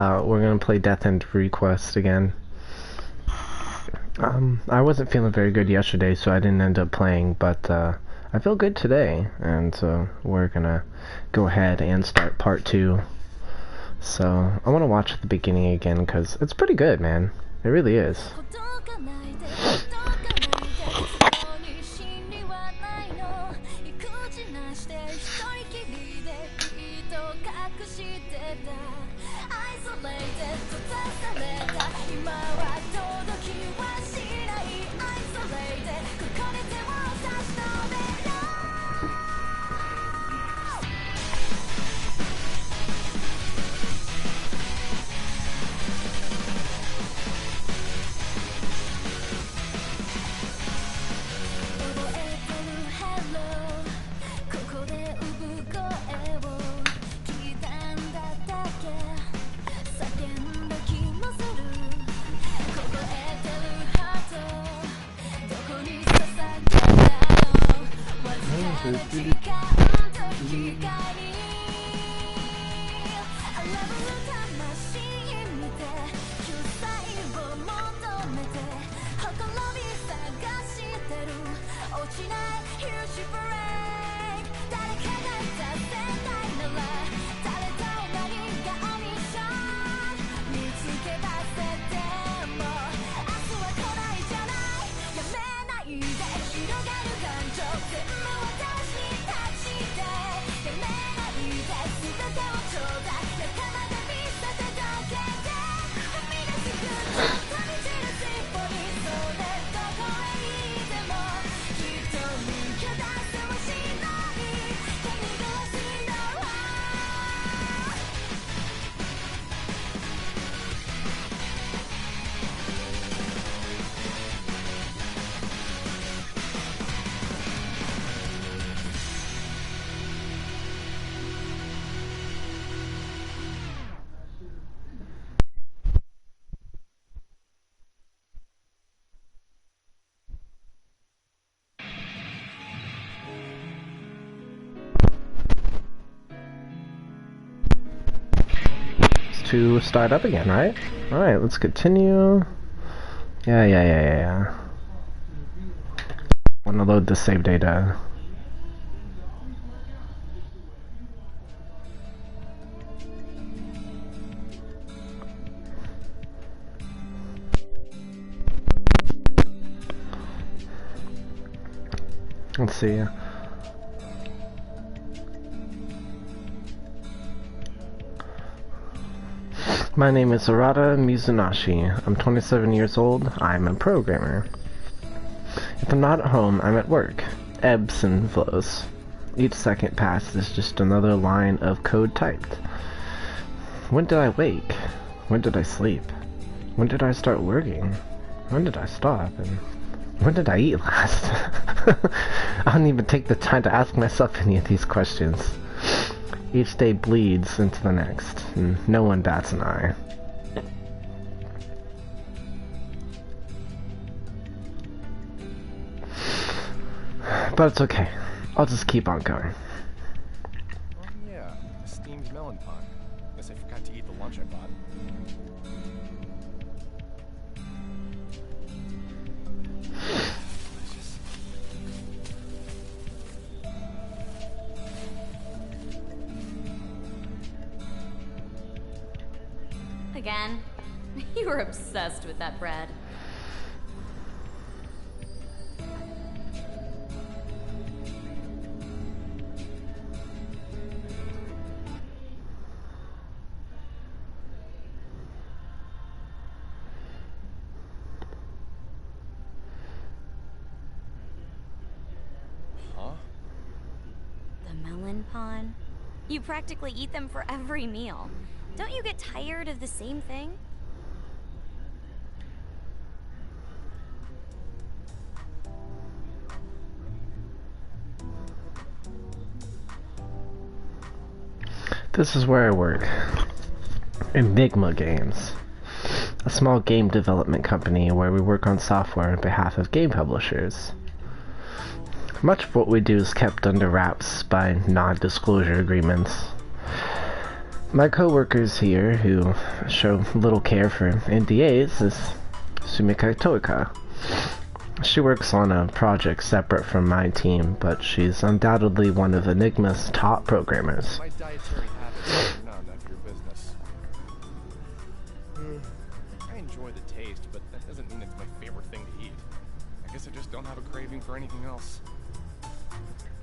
We're gonna play Death End Request again. I wasn't feeling very good yesterday, so I didn't end up playing, but I feel good today, and so we're gonna go ahead and start part 2. So I want to watch the beginning again because it's pretty good, man. It really is. To start up again, right? Alright, let's continue. Yeah. I want to load the save data. Let's see. My name is Arata Mizunashi. I'm 27 years old. I'm a programmer. If I'm not at home, I'm at work. Ebbs and flows. Each second passed is just another line of code typed. When did I wake? When did I sleep? When did I start working? When did I stop? And when did I eat last? I don't even take the time to ask myself any of these questions. Each day bleeds into the next, and no one bats an eye. But it's okay. I'll just keep on going. Oh yeah, steamed melon pie. Guess I forgot to eat the lunch I bought. Delicious. Again? You were obsessed with that bread. Huh? The melon pond? You practically eat them for every meal. Don't you get tired of the same thing? This is where I work. Enigma Games. A small game development company where we work on software on behalf of game publishers. Much of what we do is kept under wraps by non-disclosure agreements. My co-workers here who show little care for NDAs is Sumika Toika. She works on a project separate from my team, but she's undoubtedly one of Enigma's top programmers. My dietary habits are none of your business. I enjoy the taste, but that doesn't mean it's my favorite thing to eat. I guess I just don't have a craving for anything else.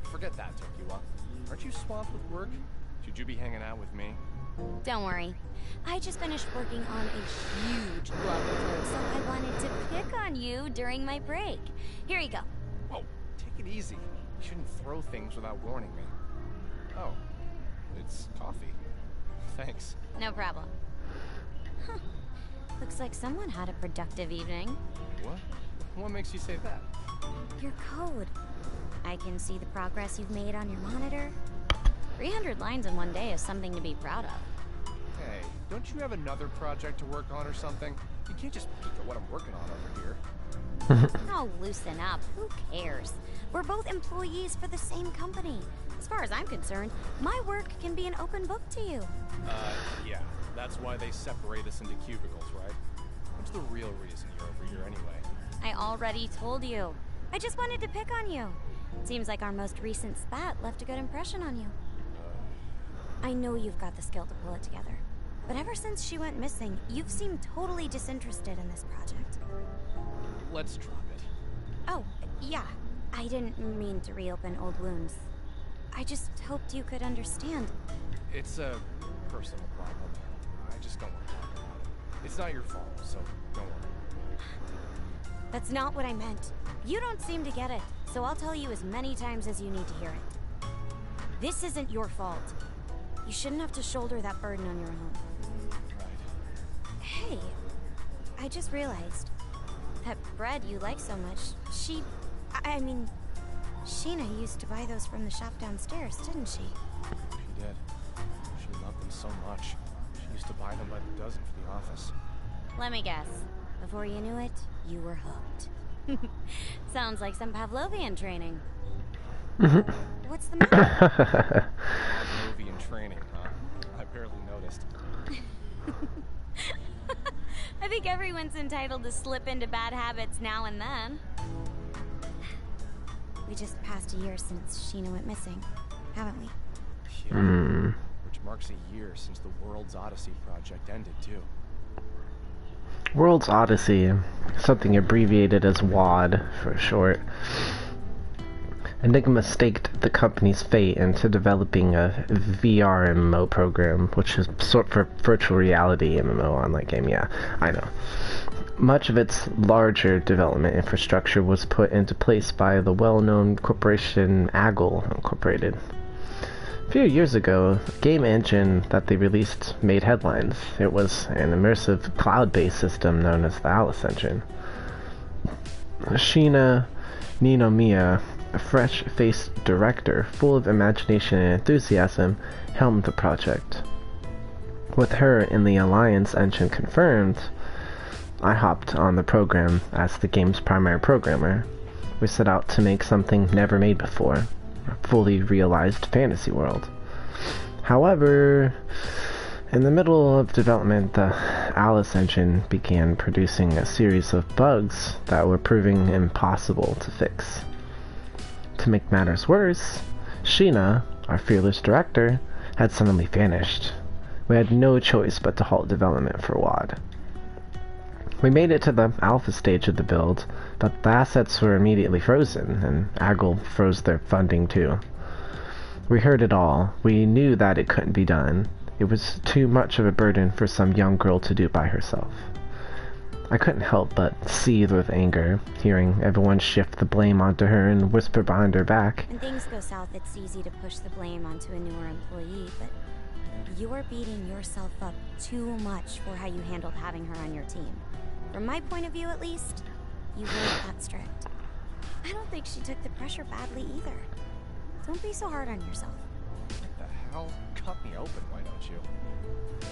Forget that, Tokiwa. Aren't you swamped with work? Should you be hanging out with me? Don't worry. I just finished working on a huge glove report, so I wanted to pick on you during my break. Here you go. Whoa, take it easy. You shouldn't throw things without warning me. Oh, it's coffee. Thanks. No problem. Huh. Looks like someone had a productive evening. What? What makes you say that? Your code. I can see the progress you've made on your monitor. 300 lines in one day is something to be proud of. Hey, don't you have another project to work on or something? You can't just peek at what I'm working on over here. Oh, loosen up. Who cares? We're both employees for the same company. As far as I'm concerned, my work can be an open book to you. Yeah. That's why they separate us into cubicles, right? What's the real reason you're over here anyway? I already told you. I just wanted to pick on you. Seems like our most recent spat left a good impression on you. I know you've got the skill to pull it together, but ever since she went missing, you've seemed totally disinterested in this project. Let's drop it. Oh, yeah. I didn't mean to reopen old wounds. I just hoped you could understand. It's a personal problem. I just don't want to talk about it. It's not your fault, so don't worry. That's not what I meant. You don't seem to get it, so I'll tell you as many times as you need to hear it. This isn't your fault. You shouldn't have to shoulder that burden on your own. Right. Hey, I just realized that bread you like so much, I mean, Sheena used to buy those from the shop downstairs, didn't she? She did. She loved them so much. She used to buy them by the dozen for the office. Let me guess. Before you knew it, you were hooked. Sounds like some Pavlovian training. What's the matter? Pavlovian training, huh? I barely noticed. I think everyone's entitled to slip into bad habits now and then. We just passed a year since Sheena went missing, haven't we? Yeah. Which marks a year since the World's Odyssey project ended, too. World's Odyssey, something abbreviated as WOD for short. Enigma staked the company's fate into developing a VR MMO program, which is sort for virtual reality MMO online game. Yeah, I know. Much of its larger development infrastructure was put into place by the well-known corporation AGL Incorporated. A few years ago, the game engine that they released made headlines. It was an immersive cloud-based system known as the Alice engine. Sheena Ninomiya, a fresh-faced director full of imagination and enthusiasm, helmed the project. With her and the Alliance engine confirmed, I hopped on the program as the game's primary programmer. We set out to make something never made before, a fully realized fantasy world. However, in the middle of development, the Alice engine began producing a series of bugs that were proving impossible to fix. To make matters worse, Sheena, our fearless director, had suddenly vanished. We had no choice but to halt development for WOD. We made it to the alpha stage of the build, but the assets were immediately frozen, and AGL froze their funding too. We heard it all. We knew that it couldn't be done. It was too much of a burden for some young girl to do by herself. I couldn't help but seethe with anger, hearing everyone shift the blame onto her and whisper behind her back. When things go south, it's easy to push the blame onto a newer employee, but you're beating yourself up too much for how you handled having her on your team. From my point of view, at least, you weren't that strict. I don't think she took the pressure badly either. Don't be so hard on yourself. What the hell? Cut me open, why don't you?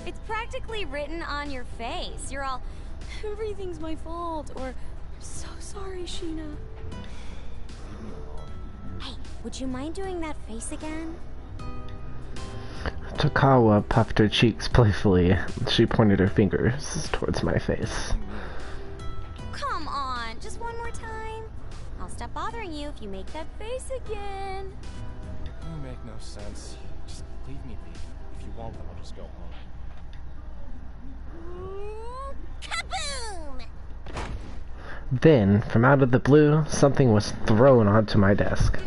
It's practically written on your face. You're all, everything's my fault, or, I'm so sorry, Sheena. Leave me alone. Hey, would you mind doing that face again? Takawa puffed her cheeks playfully. She pointed her fingers towards my face. Come on, just one more time. I'll stop bothering you if you make that face again. You make no sense. Just leave me be. If you won't, then I'll just go home. Kaboom! Then, from out of the blue, something was thrown onto my desk.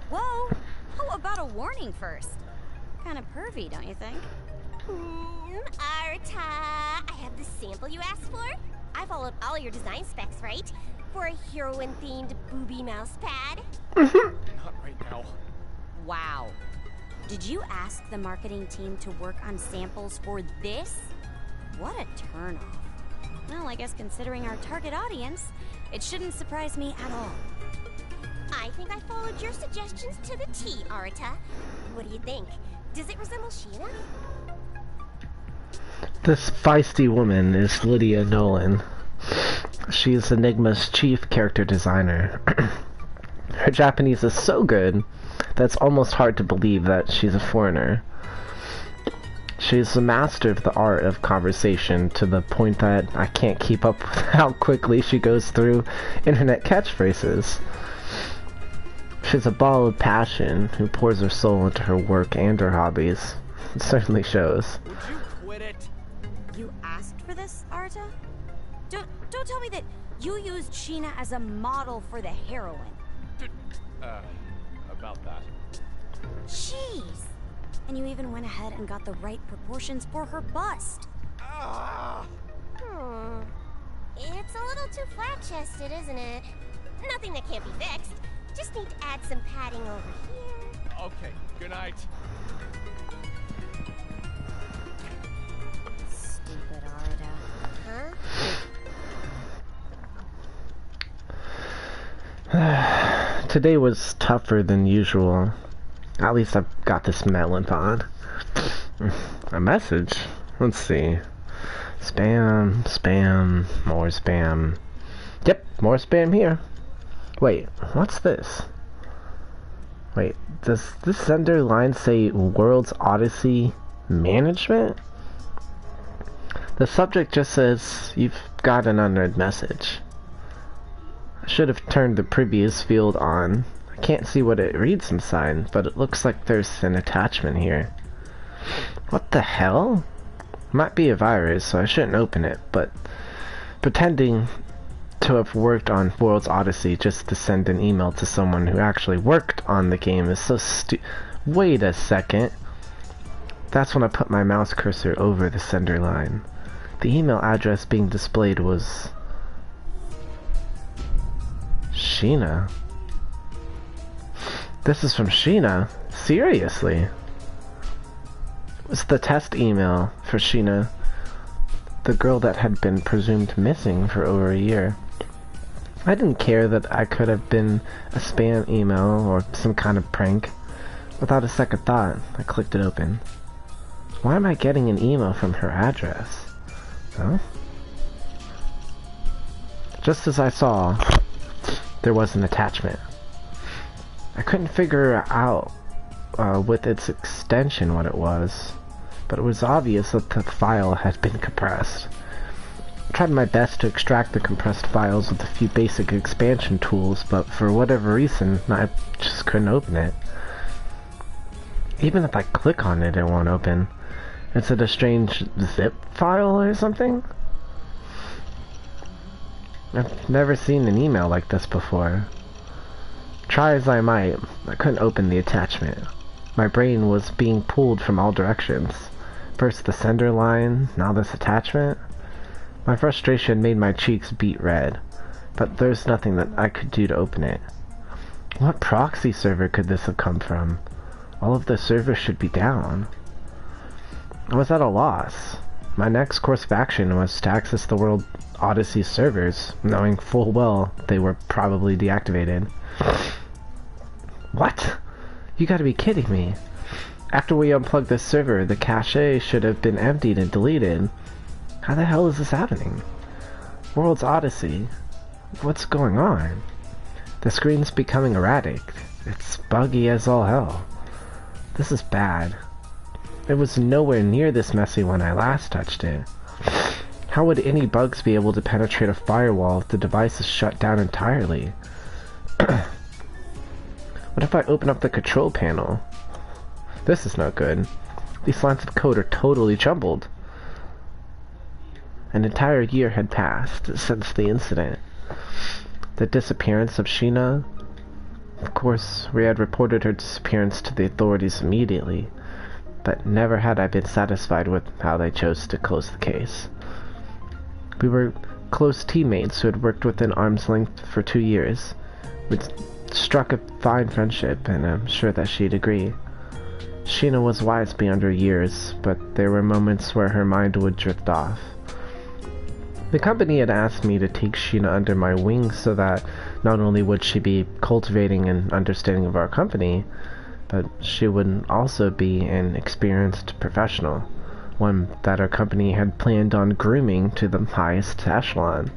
Whoa! How about a warning first? Kind of pervy, don't you think? Arta, I have the sample you asked for. I followed all your design specs, right? For a heroine-themed booby mouse pad. Not right now. Wow. Did you ask the marketing team to work on samples for this? What a turnoff. Well, I guess considering our target audience, it shouldn't surprise me at all. I think I followed your suggestions to the T, Arta. What do you think? Does it resemble Sheena? This feisty woman is Lydia Nolan. She is Enigma's chief character designer. Her Japanese is so good that it's almost hard to believe that she's a foreigner. She's a master of the art of conversation to the point that I can't keep up with how quickly she goes through internet catchphrases. She's a ball of passion who pours her soul into her work and her hobbies. It certainly shows. Would you quit it? You asked for this, Arta? Don't tell me that you used Sheena as a model for the heroine. About that. Jeez! And you even went ahead and got the right proportions for her bust. It's a little too flat-chested, isn't it? Nothing that can't be fixed. Just need to add some padding over here. Okay, good night. Stupid Arta. Huh? Today was tougher than usual. At least I've got this melon on. A message? Let's see. Spam, spam, more spam. Yep, more spam here. Wait, what's this? Wait, does this sender line say World's Odyssey Management? The subject just says, you've got an unread message. I should have turned the previous field on. I can't see what it reads inside, but it looks like there's an attachment here. What the hell? It might be a virus, so I shouldn't open it, but pretending to have worked on World's Odyssey just to send an email to someone who actually worked on the game is so Wait a second. That's when I put my mouse cursor over the sender line. The email address being displayed was Sheena. This is from Sheena? Seriously? It was the test email for Sheena, the girl that had been presumed missing for over a year. I didn't care that I could have been a spam email or some kind of prank. Without a second thought, I clicked it open. Why am I getting an email from her address? Huh? Just as I saw, there was an attachment. I couldn't figure out with its extension what it was, but it was obvious that the file had been compressed. I tried my best to extract the compressed files with a few basic expansion tools, but for whatever reason, I just couldn't open it. Even if I click on it, it won't open. Is it a strange zip file or something? I've never seen an email like this before. Try as I might, I couldn't open the attachment. My brain was being pulled from all directions. First the sender line, now this attachment. My frustration made my cheeks beat red, but there's nothing that I could do to open it. What proxy server could this have come from? All of the servers should be down. I was at a loss. My next course of action was to access the World Odyssey servers, knowing full well they were probably deactivated. What? You gotta be kidding me. After we unplugged this server, the cache should have been emptied and deleted. How the hell is this happening? World's Odyssey? What's going on? The screen's becoming erratic. It's buggy as all hell. This is bad. It was nowhere near this messy when I last touched it. How would any bugs be able to penetrate a firewall if the device is shut down entirely? What if I open up the control panel? This is not good. These lines of code are totally jumbled. An entire year had passed since the incident. The disappearance of Sheena. Of course, we had reported her disappearance to the authorities immediately, but never had I been satisfied with how they chose to close the case. We were close teammates who had worked within arm's length for 2 years. We'd struck a fine friendship, and I'm sure that she'd agree. Sheena was wise beyond her years, but there were moments where her mind would drift off. The company had asked me to take Sheena under my wing so that not only would she be cultivating an understanding of our company, but she would also be an experienced professional, one that our company had planned on grooming to the highest echelon.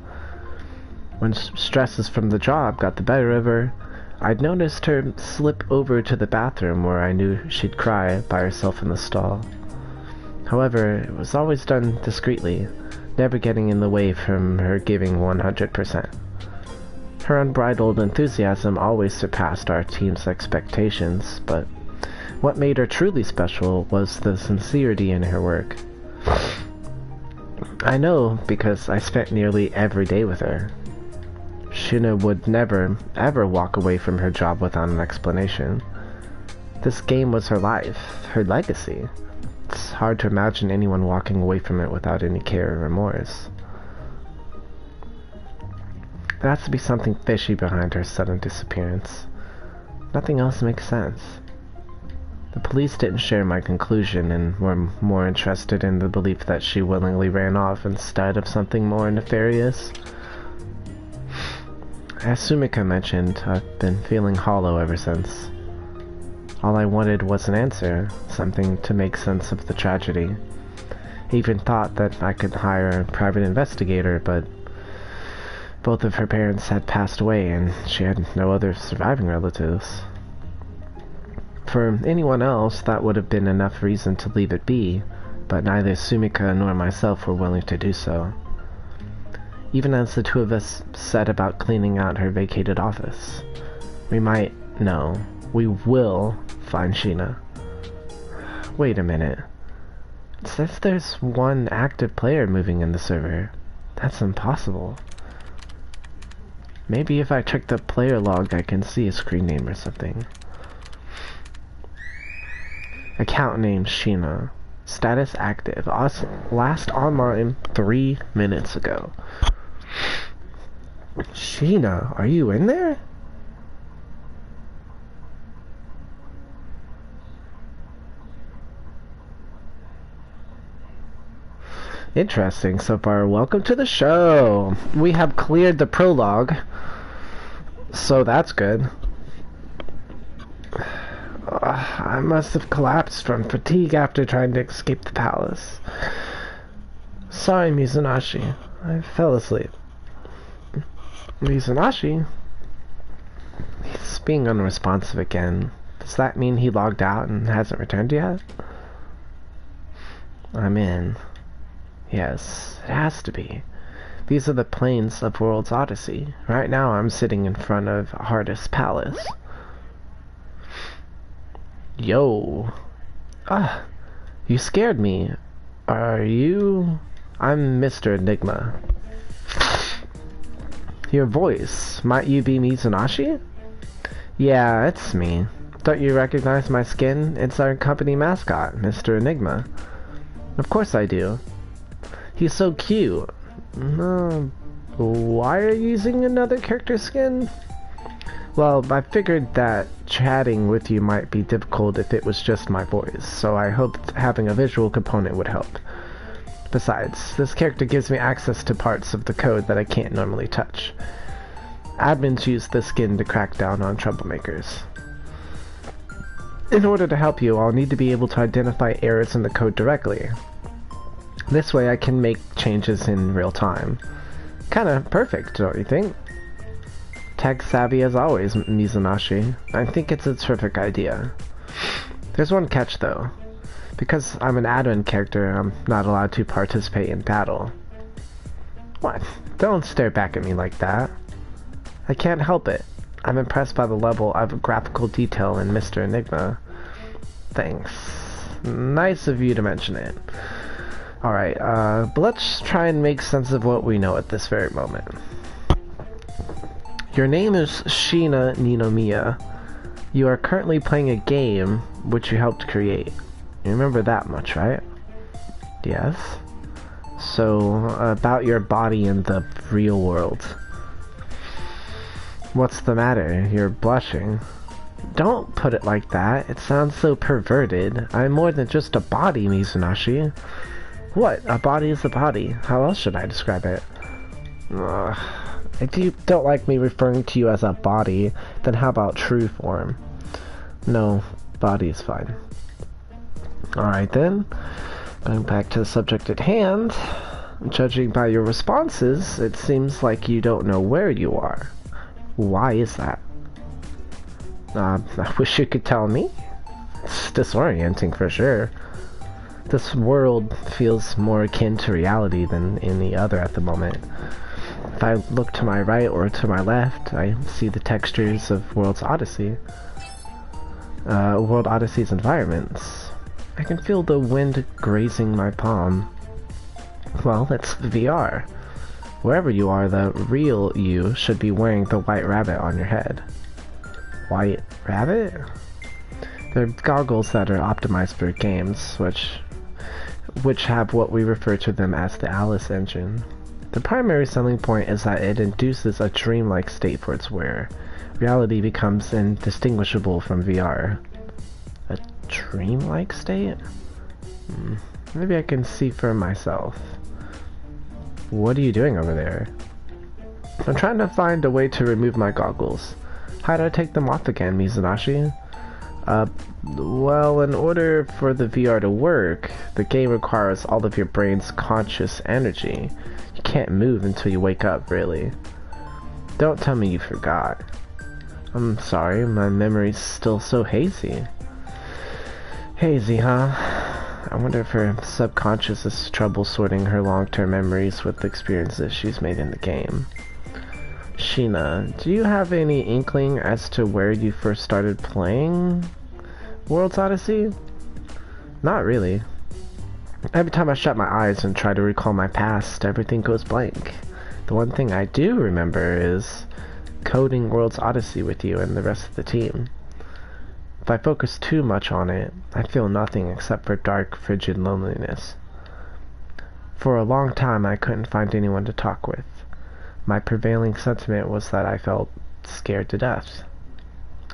When stresses from the job got the better of her, I'd noticed her slip over to the bathroom where I knew she'd cry by herself in the stall. However, it was always done discreetly, never getting in the way from her giving 100%. Her unbridled enthusiasm always surpassed our team's expectations, but what made her truly special was the sincerity in her work. I know because I spent nearly every day with her. Sheena would never, ever walk away from her job without an explanation. This game was her life, her legacy. It's hard to imagine anyone walking away from it without any care or remorse. There has to be something fishy behind her sudden disappearance. Nothing else makes sense. The police didn't share my conclusion and were more interested in the belief that she willingly ran off instead of something more nefarious. As Sumika mentioned, I've been feeling hollow ever since. All I wanted was an answer, something to make sense of the tragedy. I even thought that I could hire a private investigator, but both of her parents had passed away and she had no other surviving relatives. For anyone else, that would have been enough reason to leave it be, but neither Sumika nor myself were willing to do so. Even as the two of us set about cleaning out her vacated office. We will find Sheena. Wait a minute. It says there's one active player moving in the server. That's impossible. Maybe if I check the player log I can see a screen name or something. Account name Sheena. Status active. Last online 3 minutes ago. Sheena, are you in there? Interesting so far. Welcome to the show. We have cleared the prologue, so that's good. I must have collapsed from fatigue after trying to escape the palace. Sorry, Mizunashi. I fell asleep. Mizunashi? He's being unresponsive again. Does that mean he logged out and hasn't returned yet? I'm in. Yes, it has to be. These are the plains of World's Odyssey. Right now I'm sitting in front of Hardest Palace. Yo. You scared me. Are you... I'm Mr. Enigma. Your voice. Might you be Mizunashi? Yeah, it's me. Don't you recognize my skin? It's our company mascot, Mr. Enigma. Of course I do. He's so cute. Why are you using another character skin? Well, I figured that chatting with you might be difficult if it was just my voice, so I hoped having a visual component would help. Besides, this character gives me access to parts of the code that I can't normally touch. Admins use this skin to crack down on troublemakers. In order to help you, I'll need to be able to identify errors in the code directly. This way I can make changes in real time. Kinda perfect, don't you think? Tech savvy as always, Mizunashi. I think it's a terrific idea. There's one catch though. Because I'm an admin character, I'm not allowed to participate in battle. What? Don't stare back at me like that. I can't help it. I'm impressed by the level of graphical detail in Mr. Enigma. Thanks. Nice of you to mention it. Alright, but let's try and make sense of what we know at this very moment. Your name is Shina Ninomiya. You are currently playing a game which you helped create. You remember that much, right? Yes. So, about your body in the real world. What's the matter? You're blushing. Don't put it like that. It sounds so perverted. I'm more than just a body, Mizunashi. What? A body is a body. How else should I describe it? If you don't like me referring to you as a body, then how about true form? No, body is fine. Alright then. Going back to the subject at hand. Judging by your responses, it seems like you don't know where you are. Why is that? I wish you could tell me. It's disorienting for sure. This world feels more akin to reality than any other at the moment. If I look to my right or to my left, I see the textures of World Odyssey's environments. I can feel the wind grazing my palm. Well, it's VR. Wherever you are, the real you should be wearing the white rabbit on your head. White rabbit? They're goggles that are optimized for games, which have what we refer to them as the Alice engine. The primary selling point is that it induces a dreamlike state for its wearer. Reality becomes indistinguishable from VR. A dreamlike state? Maybe I can see for myself. What are you doing over there? I'm trying to find a way to remove my goggles. How do I take them off again, Mizunashi? Well, in order for the VR to work, the game requires all of your brain's conscious energy. You can't move until you wake up, really. Don't tell me you forgot. I'm sorry, my memory's still so hazy. Hazy, huh? I wonder if her subconscious has trouble sorting her long-term memories with the experiences she's made in the game. Sheena, do you have any inkling as to where you first started playing World's Odyssey? Not really. Every time I shut my eyes and try to recall my past, everything goes blank. The one thing I do remember is coding World's Odyssey with you and the rest of the team. If I focus too much on it, I feel nothing except for dark, frigid loneliness. For a long time, I couldn't find anyone to talk with. My prevailing sentiment was that I felt scared to death.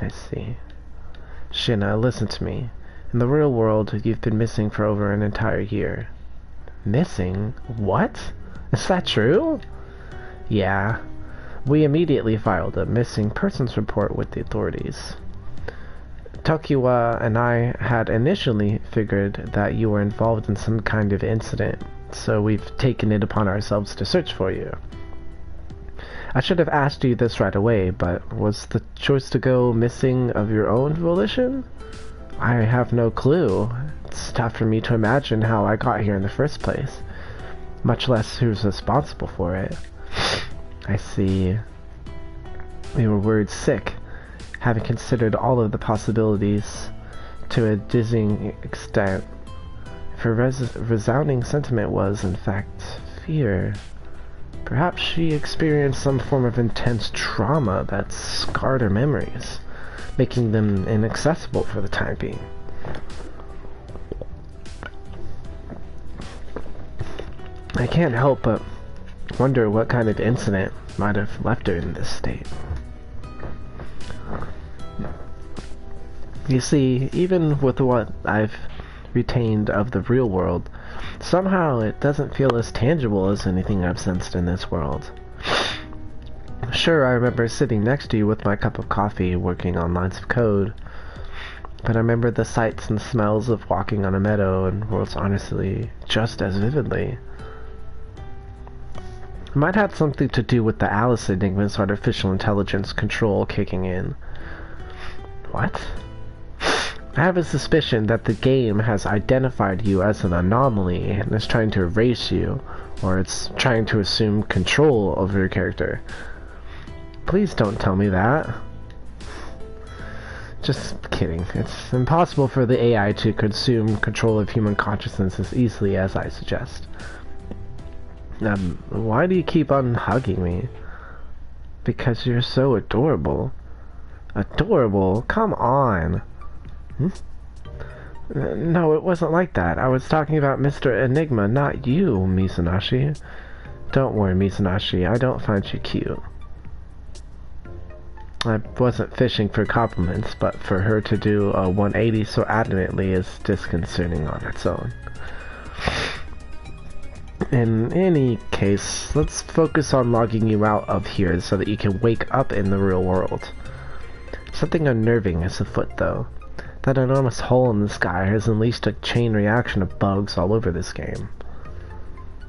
I see. Shina, listen to me. In the real world, you've been missing for over an entire year. Missing? What? Is that true? Yeah. We immediately filed a missing persons report with the authorities. Tokiwa and I had initially figured that you were involved in some kind of incident, so we've taken it upon ourselves to search for you. I should have asked you this right away, but was the choice to go missing of your own volition? I have no clue. It's tough for me to imagine how I got here in the first place, much less who's responsible for it. I see. We were worried sick, having considered all of the possibilities to a dizzying extent. If her resounding sentiment was, in fact, fear, perhaps she experienced some form of intense trauma that scarred her memories, making them inaccessible for the time being. I can't help but wonder what kind of incident might have left her in this state. You see, even with what I've retained of the real world, somehow it doesn't feel as tangible as anything I've sensed in this world. Sure, I remember sitting next to you with my cup of coffee, working on lines of code, but I remember the sights and smells of walking on a meadow and World's Odyssey just as vividly. It might have something to do with the Alice Enigma's artificial intelligence control kicking in. What? I have a suspicion that the game has identified you as an anomaly and is trying to erase you, or it's trying to assume control over your character. Please don't tell me that. Just kidding. It's impossible for the AI to consume control of human consciousness as easily as I suggest. Why do you keep on hugging me? Because you're so adorable. Adorable? Come on. No, it wasn't like that. I was talking about Mr. Enigma, not you, Mizunashii. Don't worry, Mizunashii. I don't find you cute. I wasn't fishing for compliments, but for her to do a 180 so adamantly is disconcerting on its own. In any case, let's focus on logging you out of here so that you can wake up in the real world. Something unnerving is afoot, though. That enormous hole in the sky has unleashed a chain reaction of bugs all over this game.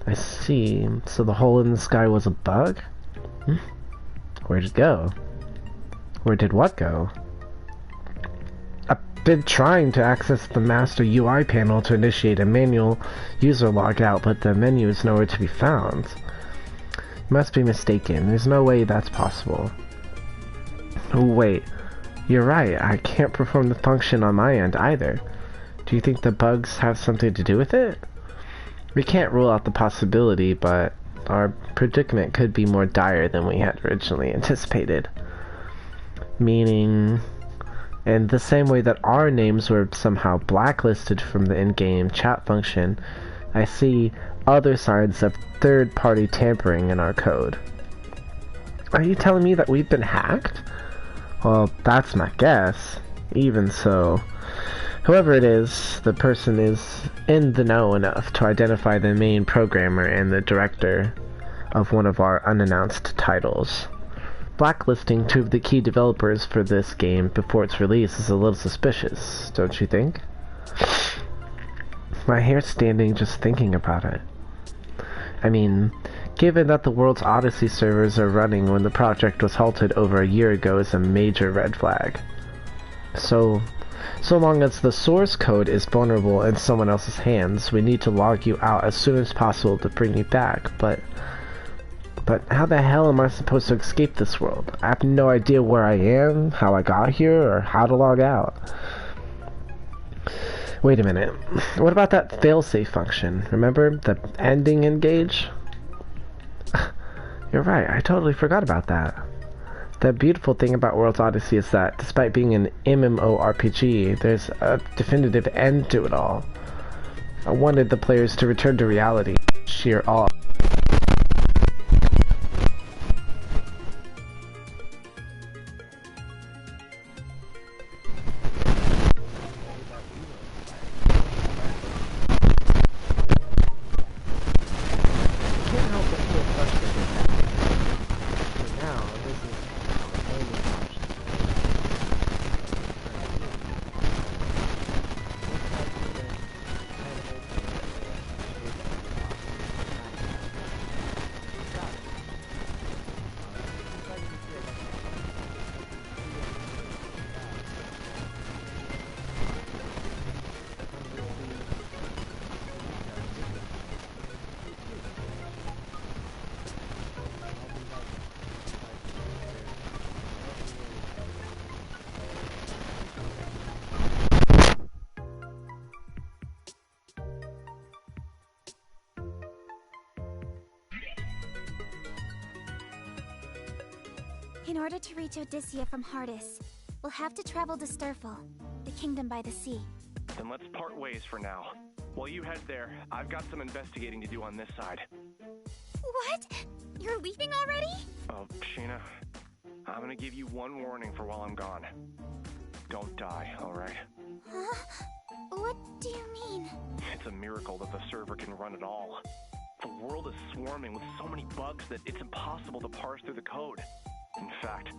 I see. So the hole in the sky was a bug? Where'd it go? Where did what go? I've been trying to access the master UI panel to initiate a manual user logout, but the menu is nowhere to be found. You must be mistaken. There's no way that's possible. Oh, wait. You're right. I can't perform the function on my end either. Do you think the bugs have something to do with it? We can't rule out the possibility, but our predicament could be more dire than we had originally anticipated. Meaning, in the same way that our names were somehow blacklisted from the in-game chat function, I see other signs of third-party tampering in our code. Are you telling me that we've been hacked? Well, that's my guess. Even so, whoever it is, the person is in the know enough to identify the main programmer and the director of one of our unannounced titles. Blacklisting two of the key developers for this game before its release is a little suspicious, don't you think? My hair's standing just thinking about it. I mean, given that the world's Odyssey servers are running when the project was halted over a year ago is a major red flag. So long as the source code is vulnerable in someone else's hands, we need to log you out as soon as possible to bring you back, but how the hell am I supposed to escape this world? I have no idea where I am, how I got here, or how to log out. Wait a minute. What about that failsafe function? Remember? The ending engage? You're right, I totally forgot about that. The beautiful thing about World's Odyssey is that, despite being an MMORPG, there's a definitive end to it all. I wanted the players to return to reality, sheer awe. In order to reach Odysseia from Hardis, we'll have to travel to Sturful, the kingdom by the sea. Then let's part ways for now. While you head there, I've got some investigating to do on this side. What? You're leaving already? Oh, Sheena, I'm gonna give you one warning for while I'm gone. Don't die, alright? Huh? What do you mean? It's a miracle that the server can run at all. The world is swarming with so many bugs that it's impossible to parse through the code. In fact,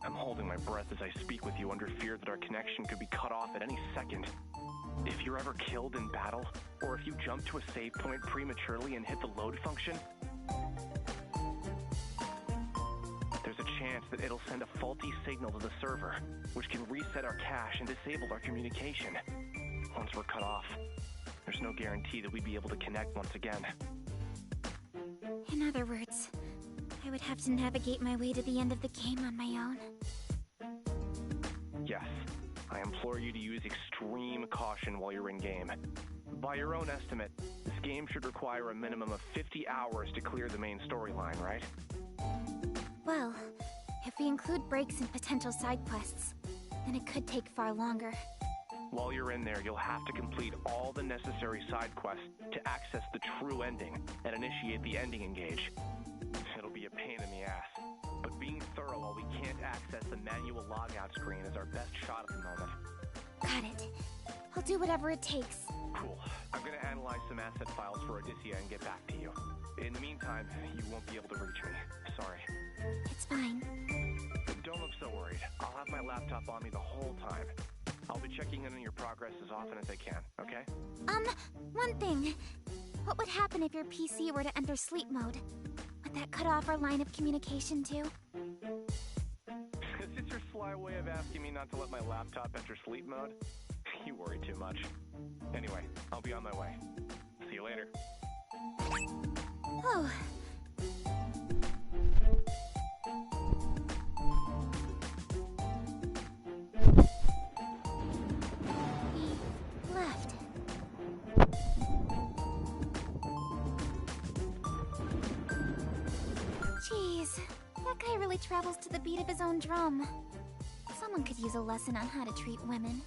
I'm holding my breath as I speak with you under fear that our connection could be cut off at any second. If you're ever killed in battle, or if you jump to a save point prematurely and hit the load function, there's a chance chance that it'll send a faulty signal to the server, which can reset our cache and disable our communication. Once we're cut off, there's no guarantee that we'd be able to connect once again. In other words, I would have to navigate my way to the end of the game on my own. Yes, I implore you to use extreme caution while you're in-game. By your own estimate, this game should require a minimum of 50 hours to clear the main storyline, right? Well, if we include breaks and potential side quests, then it could take far longer. While you're in there, you'll have to complete all the necessary side quests to access the true ending and initiate the ending engage. It'll be a pain in the ass, but being thorough while we can't access the manual logout screen is our best shot at the moment. Got it. I'll do whatever it takes. Cool. I'm gonna analyze some asset files for Odyssea and get back to you. In the meantime, you won't be able to reach me. Sorry. It's fine. Don't look so worried. I'll have my laptop on me the whole time. I'll be checking in on your progress as often as I can, okay? One thing. What would happen if your PC were to enter sleep mode? Would that cut off our line of communication too? Is this your sly way of asking me not to let my laptop enter sleep mode? You worry too much. Anyway, I'll be on my way. See you later. Oh. He left. Jeez, that guy really travels to the beat of his own drum. Someone could use a lesson on how to treat women.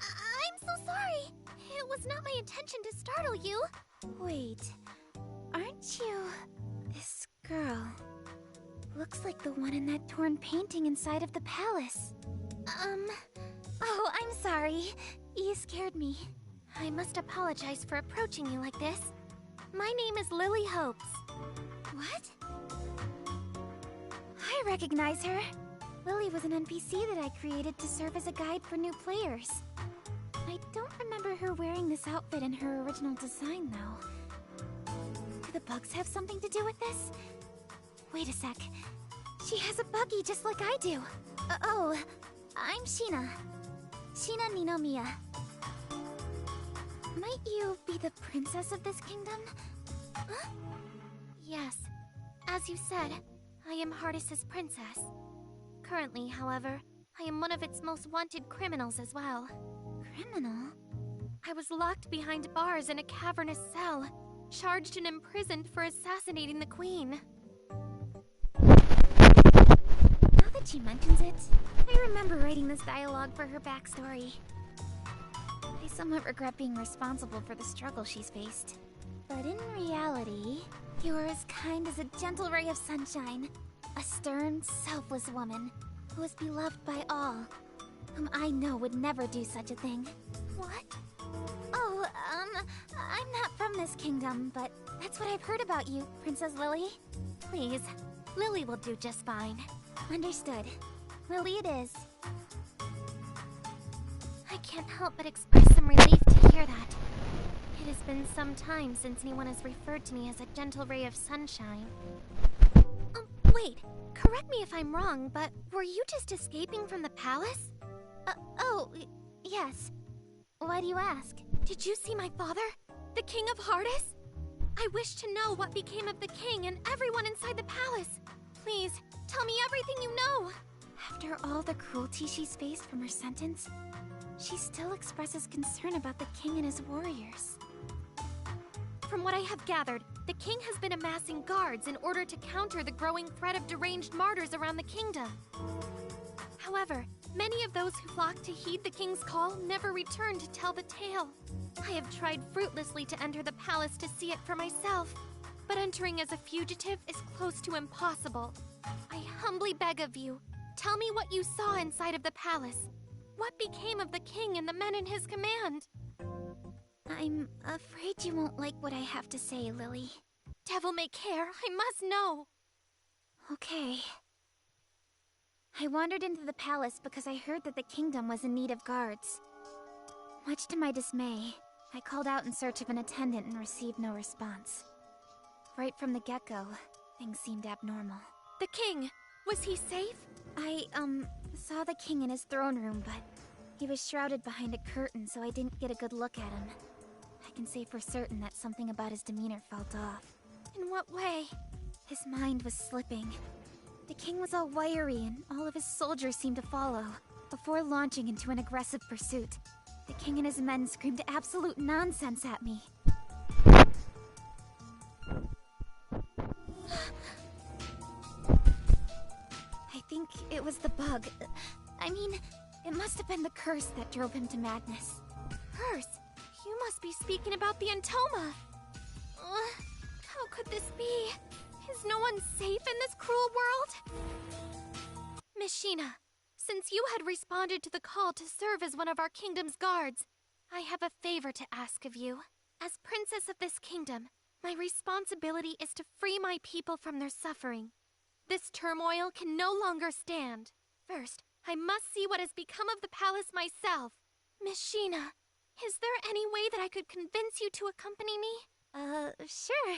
I'm so sorry. It was not my intention to startle you. Wait, aren't you this girl? Looks like the one in that torn painting inside of the palace. Oh, I'm sorry. You scared me. I must apologize for approaching you like this. My name is Lily Hopes. What? I recognize her. Lily was an NPC that I created to serve as a guide for new players. I don't remember her wearing this outfit in her original design, though. Do the bugs have something to do with this? Wait a sec. She has a buggy just like I do. Oh, I'm Sheena. Sheena Ninomiya. Might you be the princess of this kingdom? Huh? Yes. As you said, I am Hardis's princess. Currently, however, I am one of its most wanted criminals as well. Criminal? I was locked behind bars in a cavernous cell, charged and imprisoned for assassinating the queen. Now that she mentions it, I remember writing this dialogue for her backstory. I somewhat regret being responsible for the struggle she's faced. But in reality, you are as kind as a gentle ray of sunshine. A stern, selfless woman who is beloved by all, whom I know would never do such a thing. What? Oh, I'm not from this kingdom, but that's what I've heard about you, Princess Lily. Please, Lily will do just fine. Understood. Lily it is. I can't help but express some relief to hear that. It has been some time since anyone has referred to me as a gentle ray of sunshine. Wait, correct me if I'm wrong, but were you just escaping from the palace? Yes. Why do you ask? Did you see my father? The King of Hardis? I wish to know what became of the king and everyone inside the palace. Please, tell me everything you know. After all the cruelty she's faced from her sentence, she still expresses concern about the king and his warriors. From what I have gathered, the king has been amassing guards in order to counter the growing threat of deranged martyrs around the kingdom. However, many of those who flocked to heed the king's call never returned to tell the tale. I have tried fruitlessly to enter the palace to see it for myself, but entering as a fugitive is close to impossible. I humbly beg of you, tell me what you saw inside of the palace. What became of the king and the men in his command? I'm afraid you won't like what I have to say, Lily. Devil may care, I must know. Okay. I wandered into the palace because I heard that the kingdom was in need of guards. Much to my dismay, I called out in search of an attendant and received no response. Right from the get-go, things seemed abnormal. The king, was he safe? I, saw the king in his throne room, but he was shrouded behind a curtain, so I didn't get a good look at him. I can say for certain that something about his demeanor felt off. In what way? His mind was slipping. The king was all wiry, and all of his soldiers seemed to follow. Before launching into an aggressive pursuit, the king and his men screamed absolute nonsense at me. I think it was the bug. I mean, it must have been the curse that drove him to madness. Curse? You must be speaking about the Entoma. How could this be? Is no one safe in this cruel world? Miss Sheena, since you had responded to the call to serve as one of our kingdom's guards, I have a favor to ask of you. As princess of this kingdom, my responsibility is to free my people from their suffering. This turmoil can no longer stand. First, I must see what has become of the palace myself. Miss Sheena, is there any way that I could convince you to accompany me? Sure.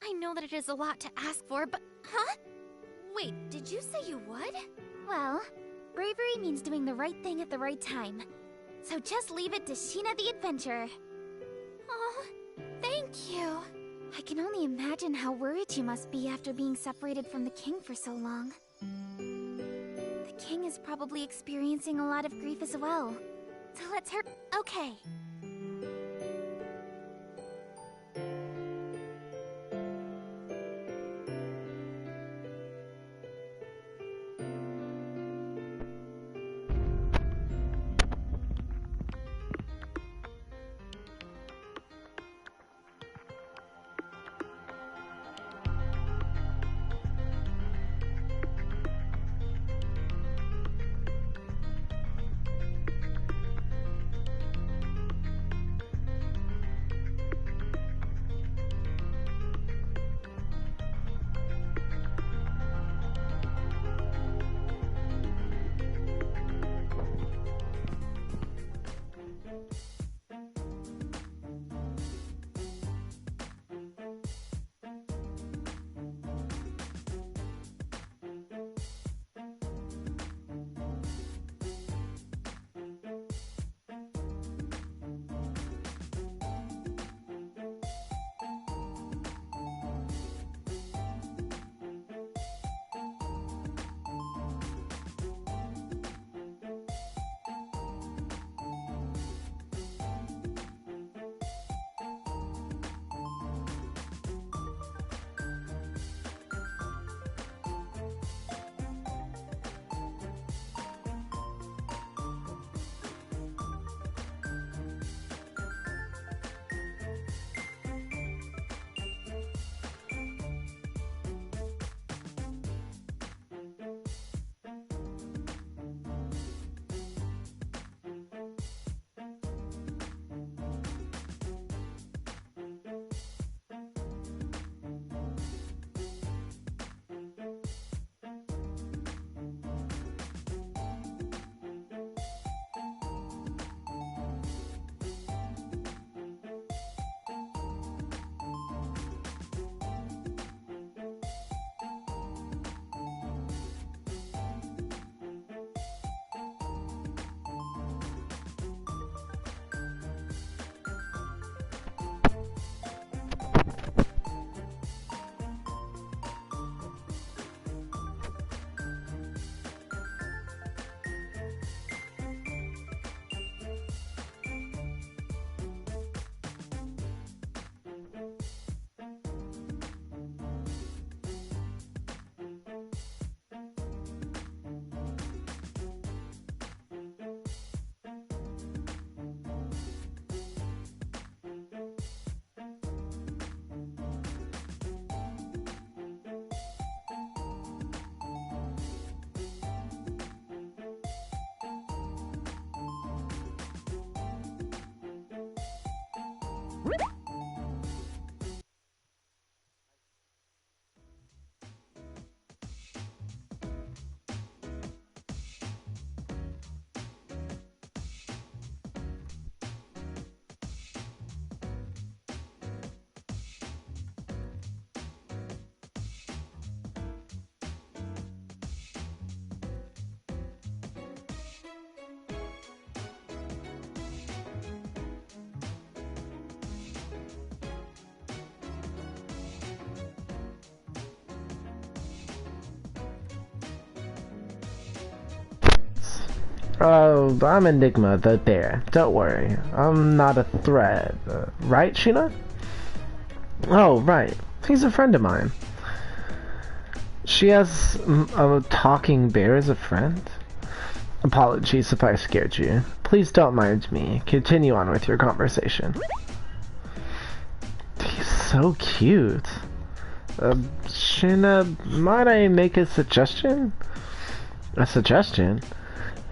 I know that it is a lot to ask for, but... Huh? Wait, did you say you would? Well, bravery means doing the right thing at the right time. So just leave it to Sheena the Adventurer. Oh, thank you. I can only imagine how worried you must be after being separated from the king for so long. The king is probably experiencing a lot of grief as well. So let's hurry. Okay. Oh, I'm Enigma, the bear. Don't worry. I'm not a threat. Right, Sheena? Oh, right. He's a friend of mine. She has a talking bear as a friend? Apologies if I scared you. Please don't mind me. Continue on with your conversation. He's so cute. Sheena, might I make a suggestion? A suggestion?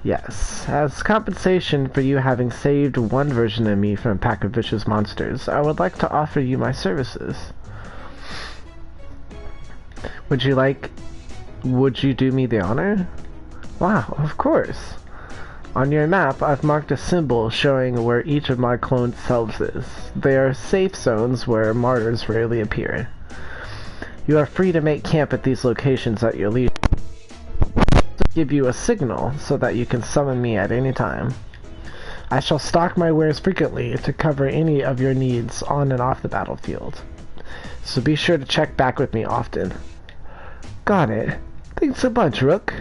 Yes. As compensation for you having saved one version of me from a pack of vicious monsters, I would like to offer you my services. Would you do me the honor? Wow, of course. On your map, I've marked a symbol showing where each of my cloned selves is. They are safe zones where martyrs rarely appear. You are free to make camp at these locations at your leisure. Give you a signal so that you can summon me at any time. I shall stock my wares frequently to cover any of your needs on and off the battlefield. So be sure to check back with me often. Got it. Thanks a bunch, Rook.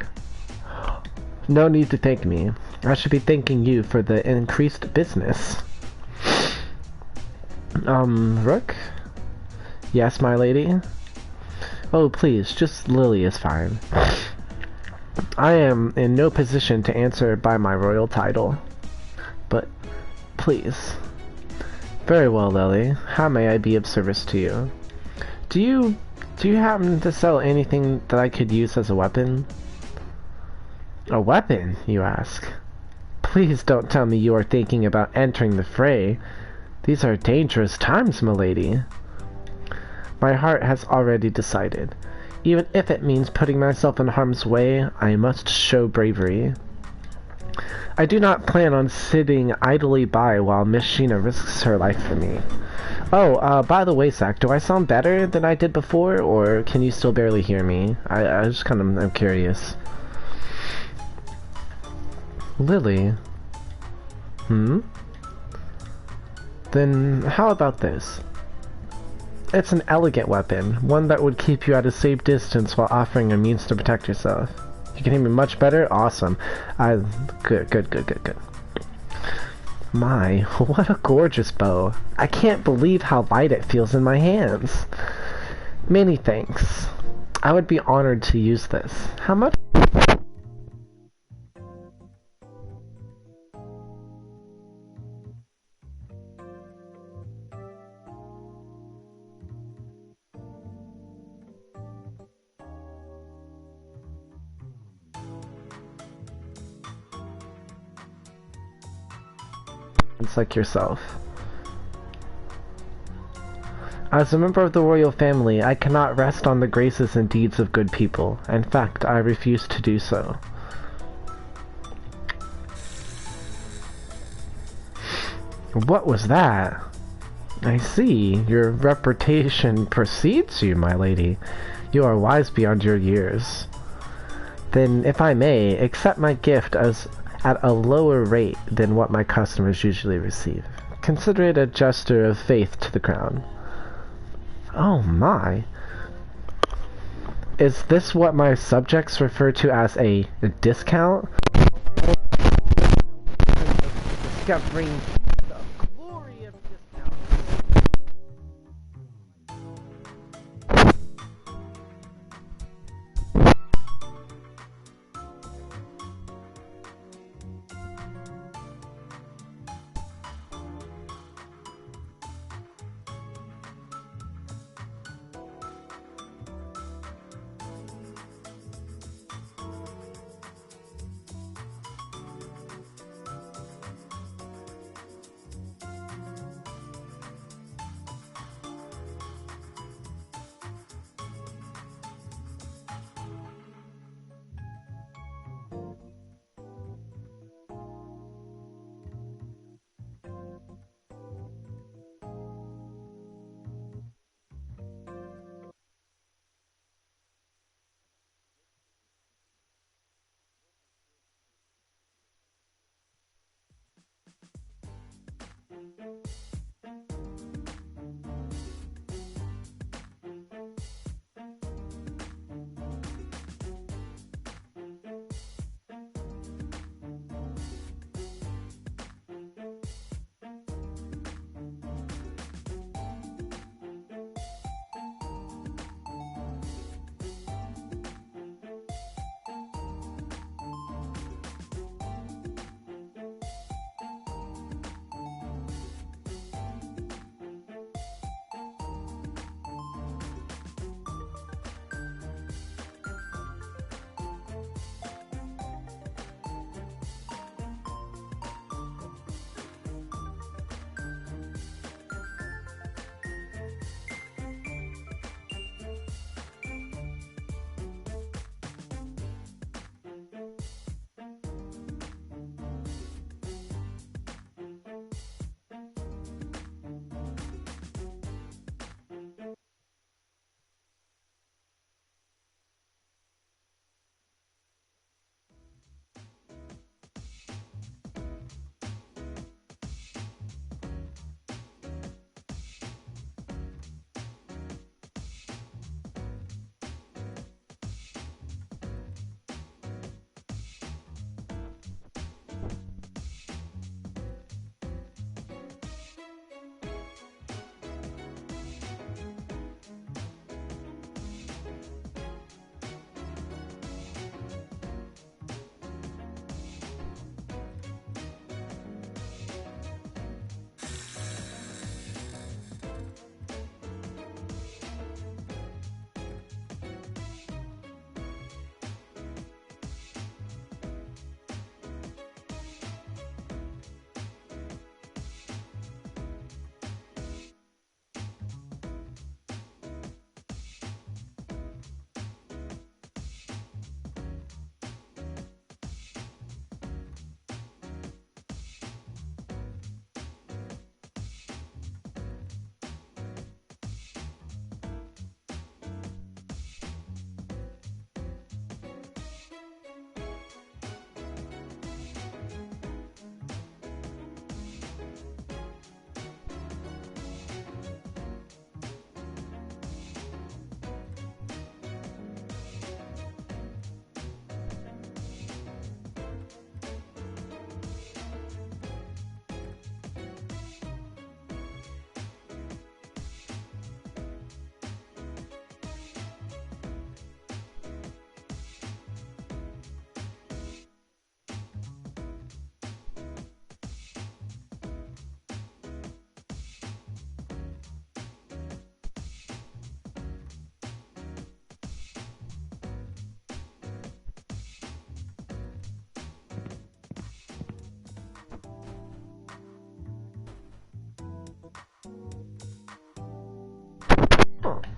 No need to thank me. I should be thanking you for the increased business. Rook? Yes, my lady? Oh, please, just Lily is fine. I am in no position to answer by my royal title. But, please. Very well, Lily. How may I be of service to you? Do you happen to sell anything that I could use as a weapon? A weapon, you ask? Please don't tell me you are thinking about entering the fray. These are dangerous times, milady. My heart has already decided. Even if it means putting myself in harm's way, I must show bravery. I do not plan on sitting idly by while Miss Sheena risks her life for me. Oh, by the way, Zach, do I sound better than I did before, or can you still barely hear me? I'm curious. Lily? Then how about this? It's an elegant weapon, one that would keep you at a safe distance while offering a means to protect yourself. You can hear me much better? Awesome. Good. My, what a gorgeous bow. I can't believe how light it feels in my hands. Many thanks. I would be honored to use this. How much? It's like yourself. As a member of the royal family, I cannot rest on the graces and deeds of good people. In fact, I refuse to do so. What was that? I see. Your reputation precedes you, my lady. You are wise beyond your years. Then, if I may, accept my gift as at a lower rate than what my customers usually receive. Consider it a gesture of faith to the crown. Oh my. Is this what my subjects refer to as a discount? Discovering the glory of discount.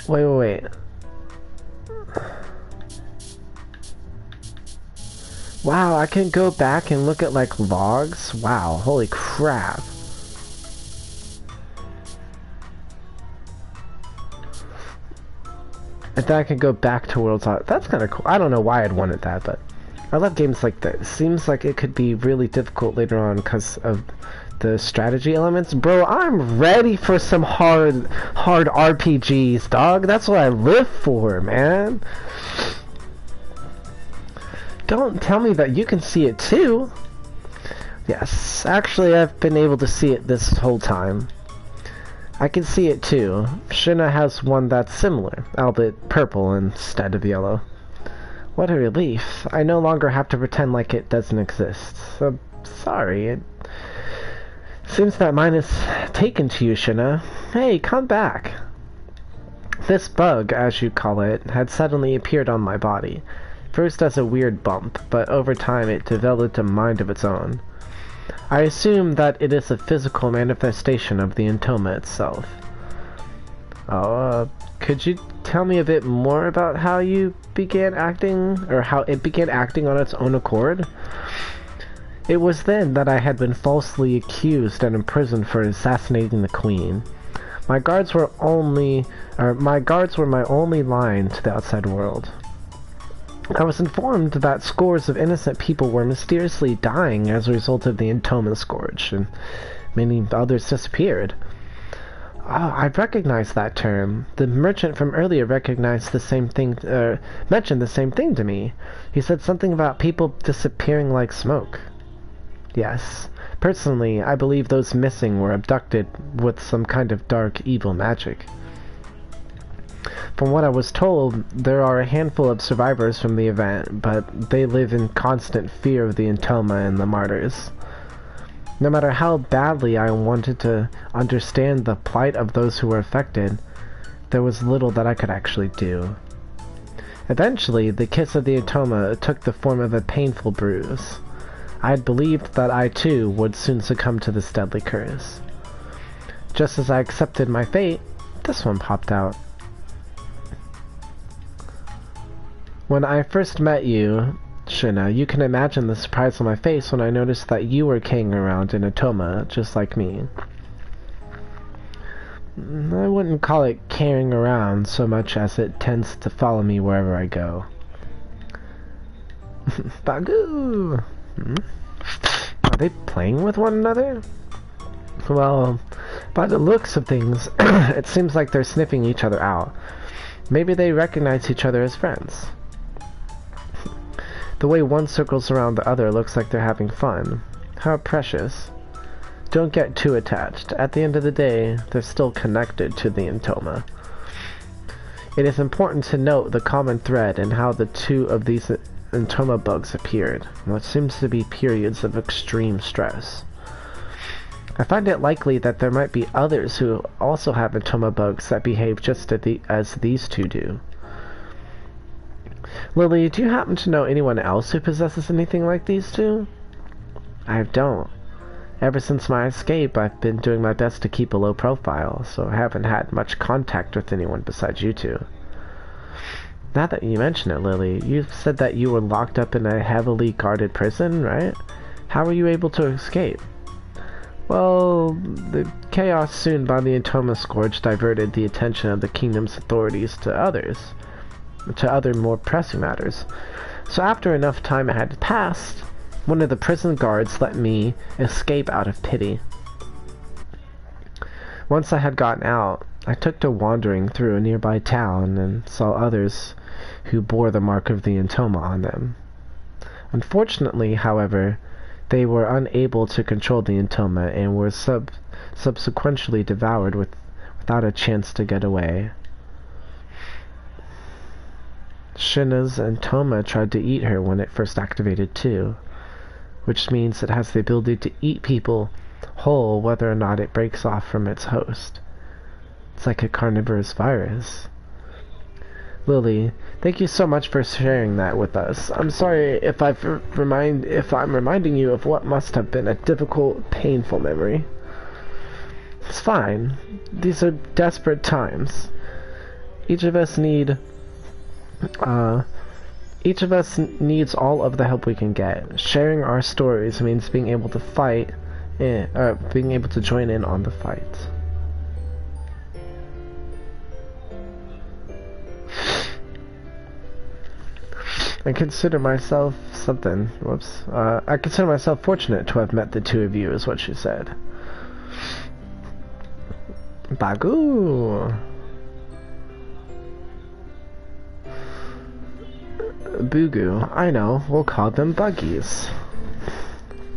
Wait. Wow, I can go back and look at, like, logs? Wow, holy crap. I thought I could go back to World's Heart. That's kind of cool. I don't know why I'd wanted that, but I love games like that. It seems like it could be really difficult later on because of the strategy elements. Bro, I'm ready for some hard RPGs, dog. That's what I live for, man. Don't tell me that you can see it too. Yes, actually I've been able to see it this whole time. I can see it too. Shina has one that's similar, albeit purple instead of yellow. What a relief. I no longer have to pretend like it doesn't exist. So, sorry. It seems that mine is taken to you, Shina. Hey, come back. This bug, as you call it, had suddenly appeared on my body. First as a weird bump, but over time it developed a mind of its own. I assume that it is a physical manifestation of the Entoma itself. Could you tell me a bit more about how you began acting, or how it began acting on its own accord? It was then that I had been falsely accused and imprisoned for assassinating the Queen. My guards were my only line to the outside world. I was informed that scores of innocent people were mysteriously dying as a result of the Entoma Scourge, and meaning the others disappeared. Oh, I recognize that term. The merchant from earlier recognized the same thing, mentioned the same thing to me. He said something about people disappearing like smoke. Yes. Personally, I believe those missing were abducted with some kind of dark, evil magic. From what I was told, there are a handful of survivors from the event, but they live in constant fear of the Entoma and the martyrs. No matter how badly I wanted to understand the plight of those who were affected, there was little that I could actually do. Eventually, the kiss of the Entoma took the form of a painful bruise. I had believed that I too would soon succumb to this deadly curse. Just as I accepted my fate, this one popped out. When I first met you, Shina, you can imagine the surprise on my face when I noticed that you were carrying around an Entoma, just like me. I wouldn't call it carrying around so much as it tends to follow me wherever I go. Bagoo! Are they playing with one another? Well, by the looks of things, it seems like they're sniffing each other out. Maybe they recognize each other as friends. The way one circles around the other looks like they're having fun. How precious. Don't get too attached. At the end of the day, they're still connected to the Entoma. It is important to note the common thread in how the two of these Entoma bugs appeared, what seems to be periods of extreme stress. I find it likely that there might be others who also have Entoma bugs that behave just as these two do. Lily, do you happen to know anyone else who possesses anything like these two? I don't. Ever since my escape, I've been doing my best to keep a low profile, so I haven't had much contact with anyone besides you two. Now that you mention it, Lily, you said that you were locked up in a heavily guarded prison, right? How were you able to escape? Well, the chaos soon by the Entoma Scourge diverted the attention of the kingdom's authorities to other more pressing matters. So after enough time had passed, one of the prison guards let me escape out of pity. Once I had gotten out, I took to wandering through a nearby town and saw others who bore the mark of the Entoma on them. Unfortunately, however, they were unable to control the Entoma and were subsequently devoured without a chance to get away. Shina's Entoma tried to eat her when it first activated too, which means it has the ability to eat people whole whether or not it breaks off from its host. It's like a carnivorous virus. Lily, thank you so much for sharing that with us. I'm sorry if I'm reminding you of what must have been a difficult, painful memory. It's fine. These are desperate times. Each of us needs all of the help we can get. Sharing our stories means being able to being able to join in on the fight. I consider myself fortunate to have met the two of you, is what she said. Bagoo! Boogoo. I know, we'll call them buggies.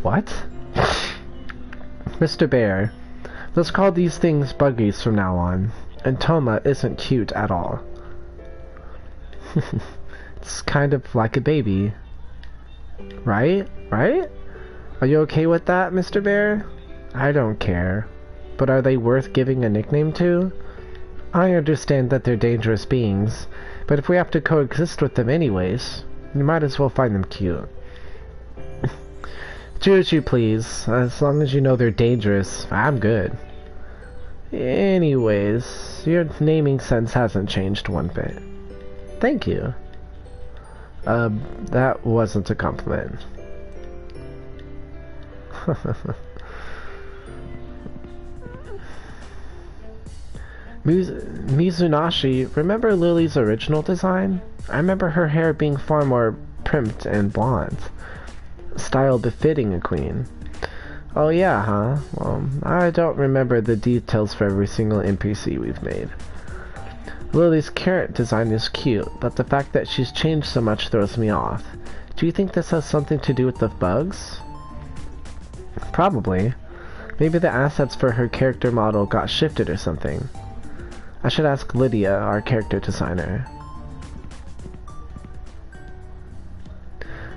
What? Mr. Bear, let's call these things buggies from now on. Entoma isn't cute at all. It's kind of like a baby. Right? Right? Are you okay with that, Mr. Bear? I don't care. But are they worth giving a nickname to? I understand that they're dangerous beings, but if we have to coexist with them anyways, you might as well find them cute. Do as you please. As long as you know they're dangerous, I'm good. Anyways, your naming sense hasn't changed one bit. Thank you. That wasn't a compliment. Mizunashi, remember Lily's original design? I remember her hair being far more primped and blonde. Style befitting a queen. Oh yeah, huh? Well, I don't remember the details for every single NPC we've made. Lily's carrot design is cute, but the fact that she's changed so much throws me off. Do you think this has something to do with the bugs? Probably. Maybe the assets for her character model got shifted or something. I should ask Lydia, our character designer.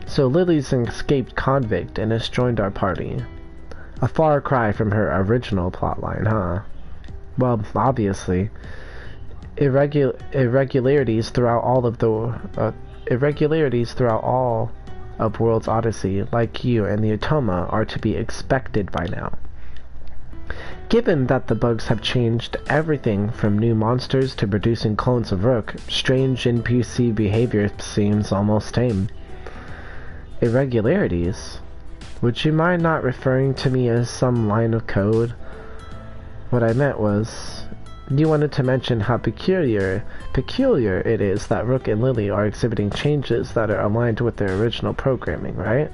So Lily's an escaped convict and has joined our party. A far cry from her original plotline, huh? Well, obviously. Irregularities throughout all of World's Odyssey, like you and the Otoma, are to be expected by now. Given that the bugs have changed everything from new monsters to producing clones of Rook, strange NPC behavior seems almost tame. Irregularities? Would you mind not referring to me as some line of code? What I meant was, you wanted to mention how peculiar it is that Rook and Lily are exhibiting changes that are aligned with their original programming, right?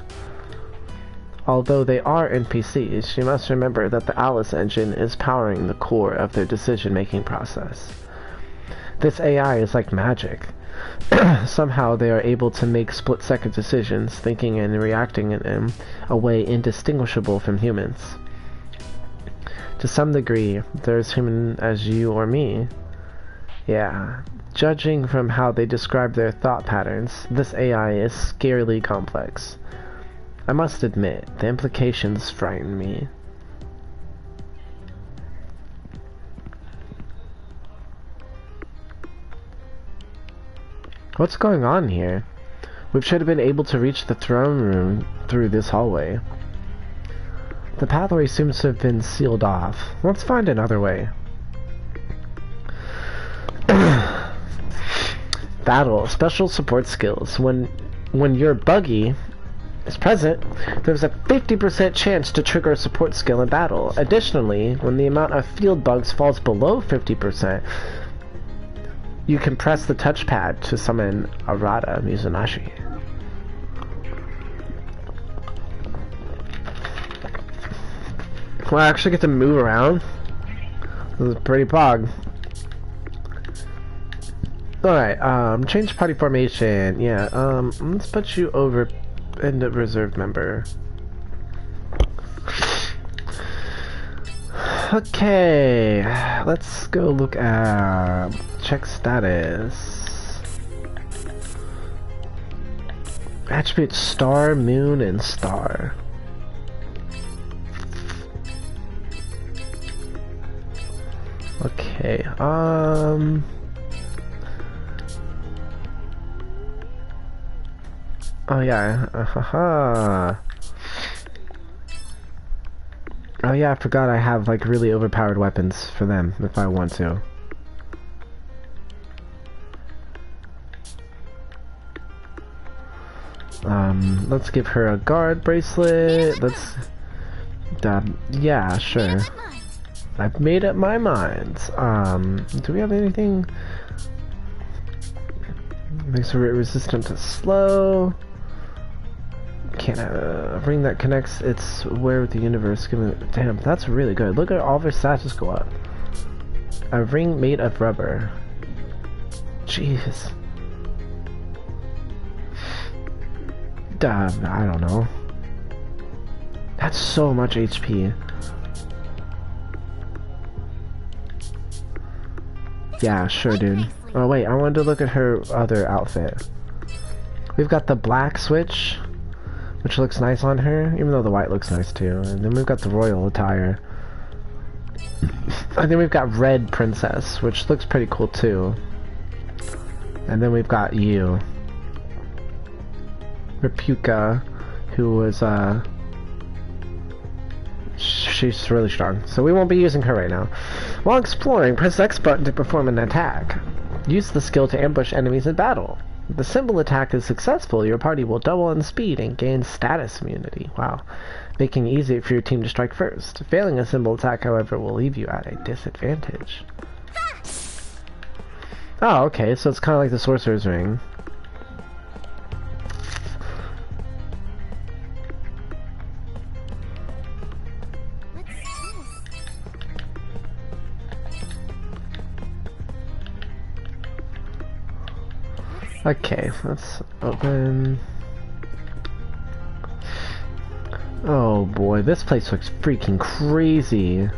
Although they are NPCs, you must remember that the Alice engine is powering the core of their decision-making process. This AI is like magic. Somehow they are able to make split-second decisions, thinking and reacting in a way indistinguishable from humans. To some degree, they're as human as you or me. Yeah, judging from how they describe their thought patterns, this AI is scarily complex. I must admit, the implications frighten me. What's going on here? We should have been able to reach the throne room through this hallway. The pathway seems to have been sealed off. Let's find another way. Battle. Special support skills. When your buggy is present, there's a 50% chance to trigger a support skill in battle. Additionally, when the amount of field bugs falls below 50%, you can press the touchpad to summon Arata Mizunashi. Well, I actually get to move around. This is pretty pog. Alright, change party formation. Yeah, let's put you over in the reserve member. Okay, let's go look at check status. Attributes star, moon, and star. Okay, oh yeah, oh yeah, I forgot I have like really overpowered weapons for them if I want to. Let's give her a guard bracelet. Let's, yeah, sure. I've made up my mind. Do we have anything? Makes her resistant to slow. Can't a ring that connects its where with the universe. Damn, that's really good. Look at all of her stats just go up. A ring made of rubber. Jeez. I don't know. That's so much HP. Yeah, sure, dude. Oh wait, I wanted to look at her other outfit. We've got the black switch, which looks nice on her, even though the white looks nice too. And then we've got the royal attire. And then we've got red princess, which looks pretty cool too. And then we've got you, Repuka, who was she's really strong, so we won't be using her right now. While exploring, press X button to perform an attack. Use the skill to ambush enemies in battle. If the symbol attack is successful, your party will double in speed and gain status immunity. Wow. Making it easier for your team to strike first. Failing a symbol attack, however, will leave you at a disadvantage. Oh, okay, so it's kind of like the Sorcerer's Ring. Okay, let's open. Oh boy, this place looks freaking crazy.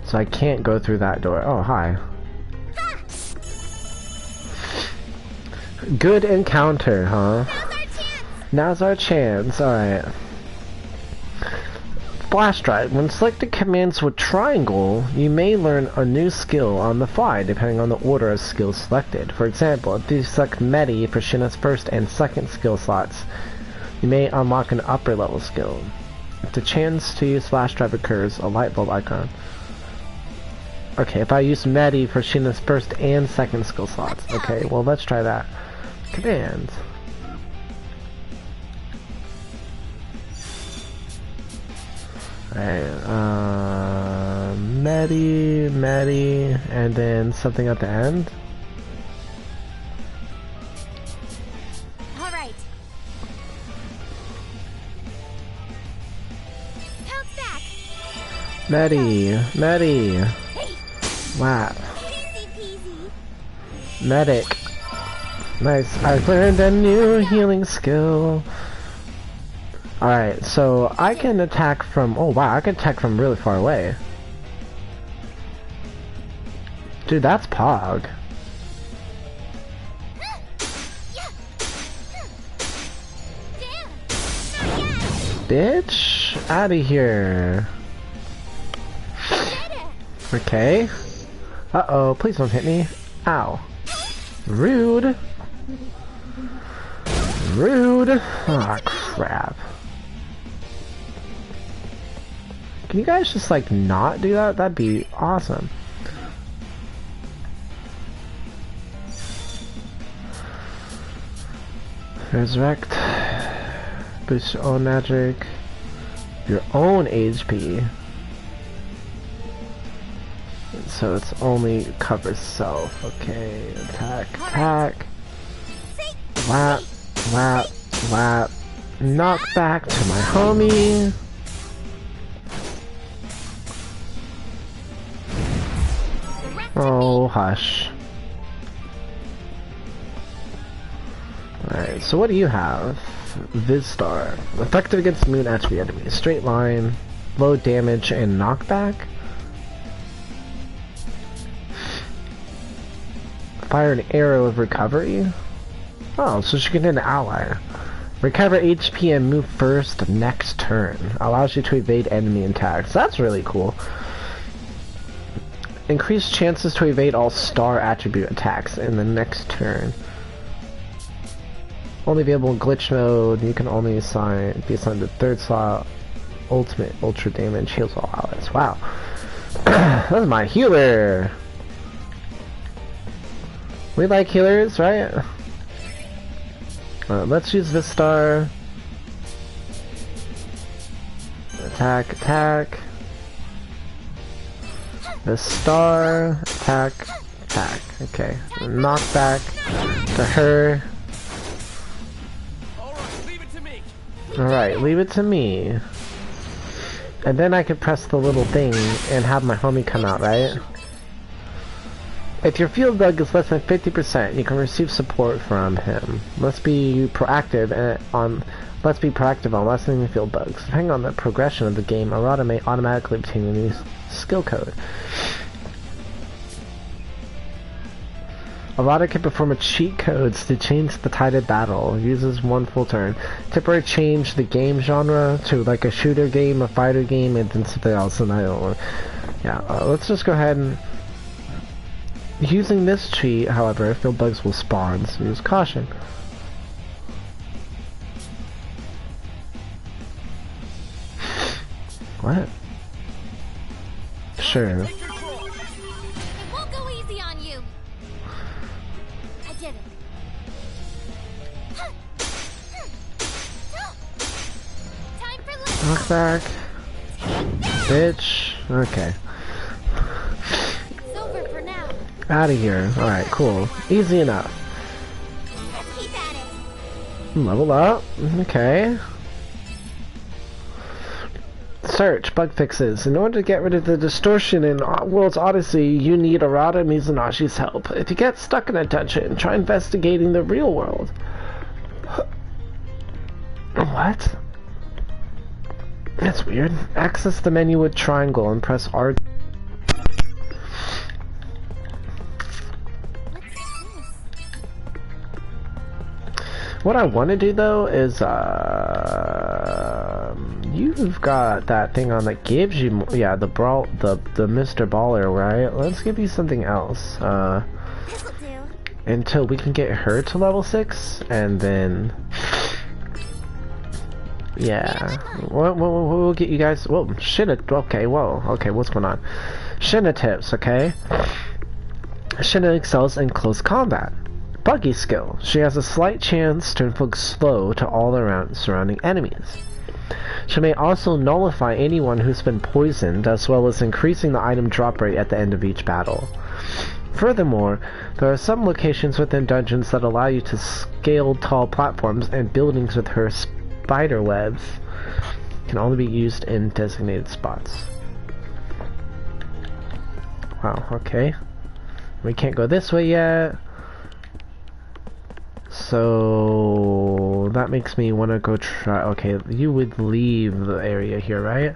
So I can't go through that door. Oh, hi. Good encounter, huh? Now's our chance. Alright. Flash drive. When selecting commands with triangle, you may learn a new skill on the fly, depending on the order of skills selected. For example, if you select Medi for Shina's first and second skill slots, you may unlock an upper level skill. If the chance to use flash drive occurs, a light bulb icon. Okay, if I use Medi for Shina's first and second skill slots. Okay, well let's try that. Commands. Alright, Medi, and then something at the end. Alright. Pounce back. Medi. Wow. Easy peasy. Medic. Nice. I've learned a new healing skill. Alright, so I can attack from... Oh wow, I can attack from really far away. Dude, that's Pog. Bitch! Outta here. Okay. Uh-oh, please don't hit me. Ow. Rude. Rude. Ah, crap. Can you guys just, like, not do that? That'd be awesome. Resurrect. Boost your own magic. Your own HP. So it's only covers self. Okay, attack. Whap. Knock back to my homie. Oh, hush. Alright, so what do you have? Vizstar. Effective against moon attribute enemies. Straight line, low damage, and knockback? Fire an arrow of recovery? Oh, so she can hit an ally. Recover HP and move first next turn. Allows you to evade enemy attacks. That's really cool. Increased chances to evade all star attribute attacks in the next turn. Only available in glitch mode. You can only be assigned the third slot. Ultimate ultra damage heals all allies. Wow. That's my healer. We like healers, right? Let's use this star. Attack. The star, attack. Okay. Knock back to her. Alright, leave it to me. And then I could press the little thing and have my homie come out, right? If your field bug is less than 50%, you can receive support from him. Let's be proactive on lessening the field bugs. Depending on the progression of the game, Arata may automatically obtain a new skill code. Arata can perform a cheat codes to change the tide of battle. Uses one full turn. Temporarily change the game genre to like a shooter game, a fighter game, and then something else. And I don't know. Yeah, let's just go ahead and... Using this cheat, however, field bugs will spawn, so use caution. What? Sure. It won't go easy on you. I did it. Time for Knockback. Bitch. Okay. It's over for now. Out of here. Alright, cool. Easy enough. Let's keep at it. Level up. Okay. Search, bug fixes. In order to get rid of the distortion in World's Odyssey, you need Arata Mizunashi's help. If you get stuck in a dungeon, try investigating the real world. What? That's weird. Access the menu with triangle and press R. What I want to do though is, you've got that thing on that gives you, yeah, the Mr. Baller, right? Let's give you something else. This'll do. Until we can get her to level 6, and then, yeah, we'll get you guys. Whoa, shit! Okay, whoa, okay, what's going on? Shinna tips, okay. Shinna excels in close combat. Buggy skill. She has a slight chance to inflict slow to all around surrounding enemies. She may also nullify anyone who's been poisoned, as well as increasing the item drop rate at the end of each battle. Furthermore, there are some locations within dungeons that allow you to scale tall platforms and buildings with her spider webs. Can only be used in designated spots. Wow, okay. We can't go this way yet. So that makes me want to go try. Okay, you would leave the area here, right?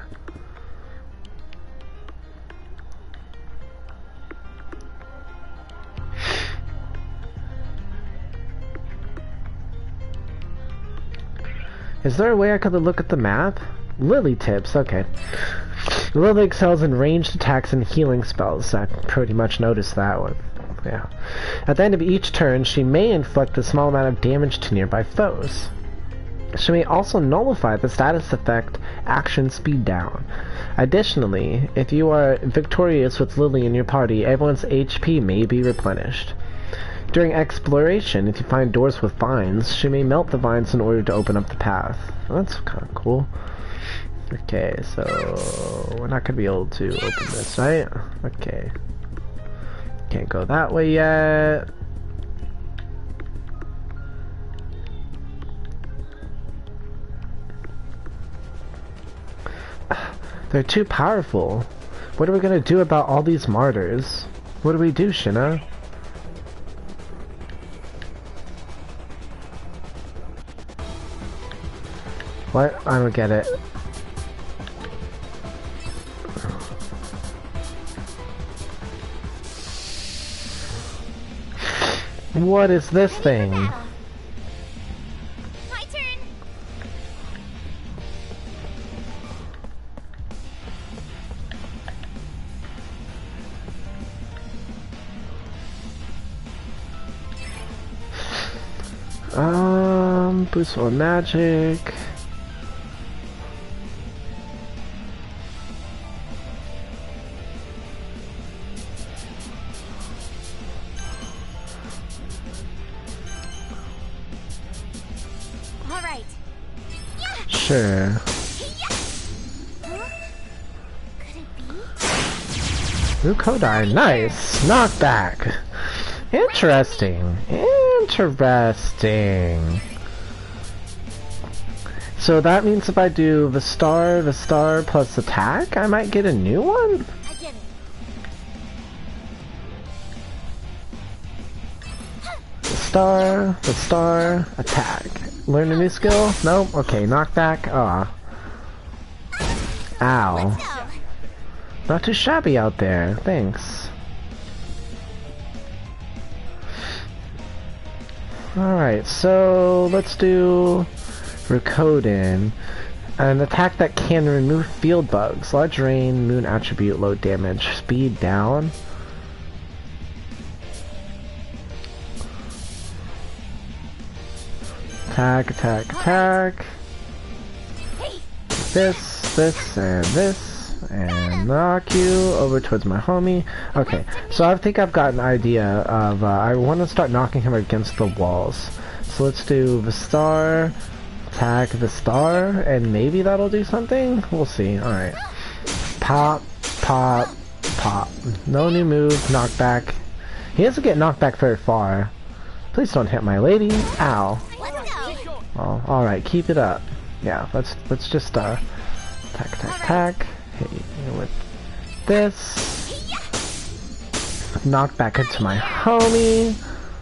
Is there a way I could look at the map? Lily tips, okay. Lily excels in ranged attacks and healing spells. I pretty much noticed that one. Yeah. At the end of each turn, she may inflict a small amount of damage to nearby foes. She may also nullify the status effect action speed down. Additionally, if you are victorious with Lily in your party, everyone's HP may be replenished. During exploration, if you find doors with vines, she may melt the vines in order to open up the path. Well, that's kind of cool. Okay, so we're not going to be able to open this, right? Okay. Can't go that way yet. They're too powerful. What are we gonna do about all these martyrs? What do we do, Shinna? What? I don't get it. What is this thing? My turn. Boost or magic. All right. Sure. Could it be? Rukodai, nice! Knockback! Interesting. Interesting. So that means if I do the star plus attack, I might get a new one? I get it. The star, attack. Learn a new skill? Nope. Okay, knockback. Aw. Ow. Not too shabby out there. Thanks. Alright, so let's do Rukoden. An attack that can remove field bugs. Large rain, moon attribute, low damage, speed down. Attack, attack, attack. This, and this, and knock you over towards my homie. Okay, so I think I've got an idea of, I want to start knocking him against the walls. So let's do the star, attack the star, and maybe that'll do something? We'll see. Alright. Pop, pop, pop. No new move, knockback. He doesn't get knocked back very far. Please don't hit my lady. Ow. Let's go. Oh, alright, keep it up. Yeah, let's just Tack, tack, tack. Hey, with this. Knock back into my homie.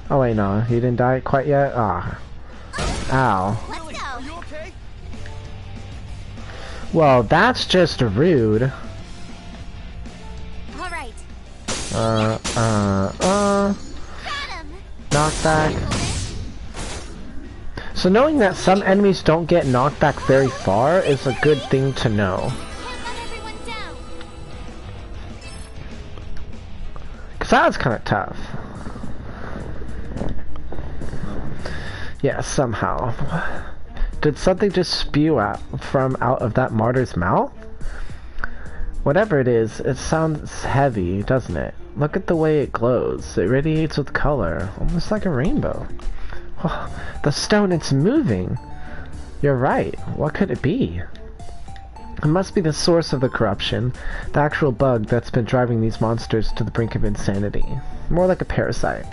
Oh wait, no, he didn't die quite yet. Ah. Ow. Let's go. You okay? Well, that's just rude. All right. Got him. Knockback. So knowing that some enemies don't get knocked back very far is a good thing to know. Can't let everyone down. Cause that was kind of tough. Yeah, somehow. Did something just spew out of that martyr's mouth? Whatever it is, it sounds heavy, doesn't it? Look at the way it glows. It radiates with color, almost like a rainbow. Oh, the stone, it's moving. You're right. What could it be? It must be the source of the corruption, the actual bug that's been driving these monsters to the brink of insanity. More like a parasite.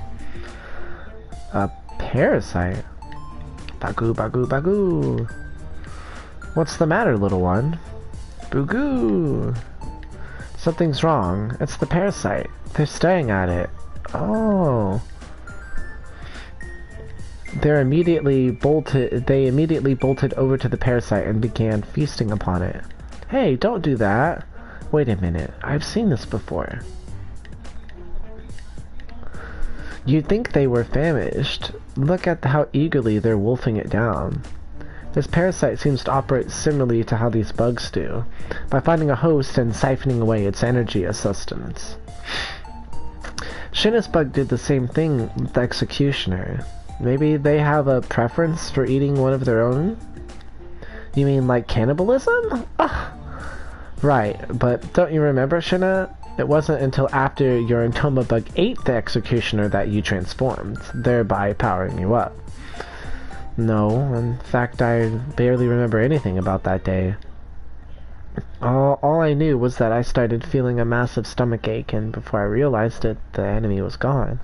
A parasite? Bagoo, bagoo, bagoo. What's the matter, little one? Boogoo. Something's wrong. It's the parasite. They're staring at it. Oh. They immediately bolted over to the parasite and began feasting upon it. Hey, don't do that. Wait a minute. I've seen this before. You'd think they were famished. Look at how eagerly they're wolfing it down. This parasite seems to operate similarly to how these bugs do, by finding a host and siphoning away its energy as sustenance. Shinna's bug did the same thing with the Executioner. Maybe they have a preference for eating one of their own? You mean like cannibalism? Ah, right, but don't you remember, Shinna? It wasn't until after your Entoma bug ate the Executioner that you transformed, thereby powering you up. No, in fact I barely remember anything about that day. All I knew was that I started feeling a massive stomachache, and before I realized it, the enemy was gone.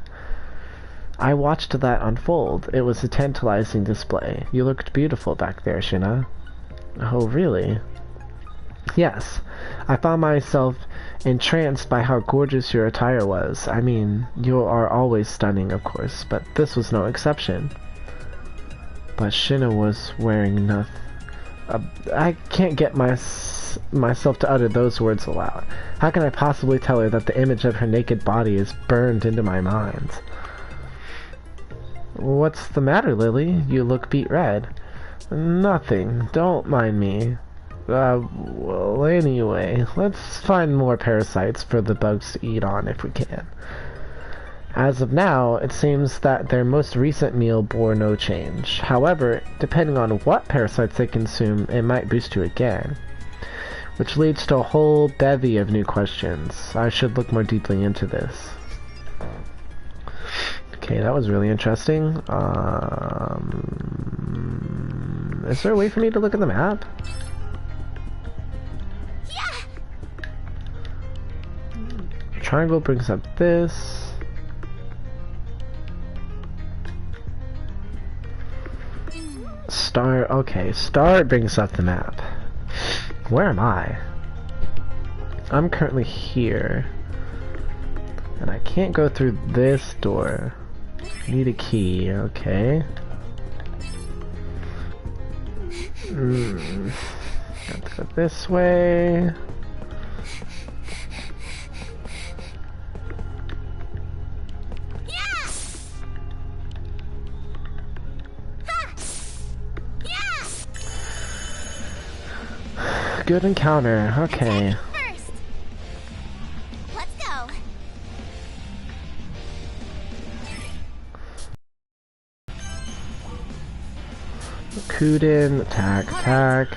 I watched that unfold. It was a tantalizing display. You looked beautiful back there, Shinna. Oh, really? Yes. I found myself entranced by how gorgeous your attire was. I mean, you are always stunning, of course, but this was no exception. But Shinna was wearing nothing. I can't get myself to utter those words aloud. How can I possibly tell her that the image of her naked body is burned into my mind? What's the matter, Lily? You look beet red. Nothing. Don't mind me. Well, anyway, let's find more parasites for the bugs to eat on if we can. As of now, it seems that their most recent meal bore no change. However, depending on what parasites they consume, it might boost you again. Which leads to a whole bevy of new questions. I should look more deeply into this. Okay, that was really interesting. Is there a way for me to look at the map? Triangle brings up this. Star, okay, star brings up the map. Where am I? I'm currently here. And I can't go through this door. Need a key, okay. Got to go this way. Good encounter, okay. First. Let's go. Kuden, attack, attack.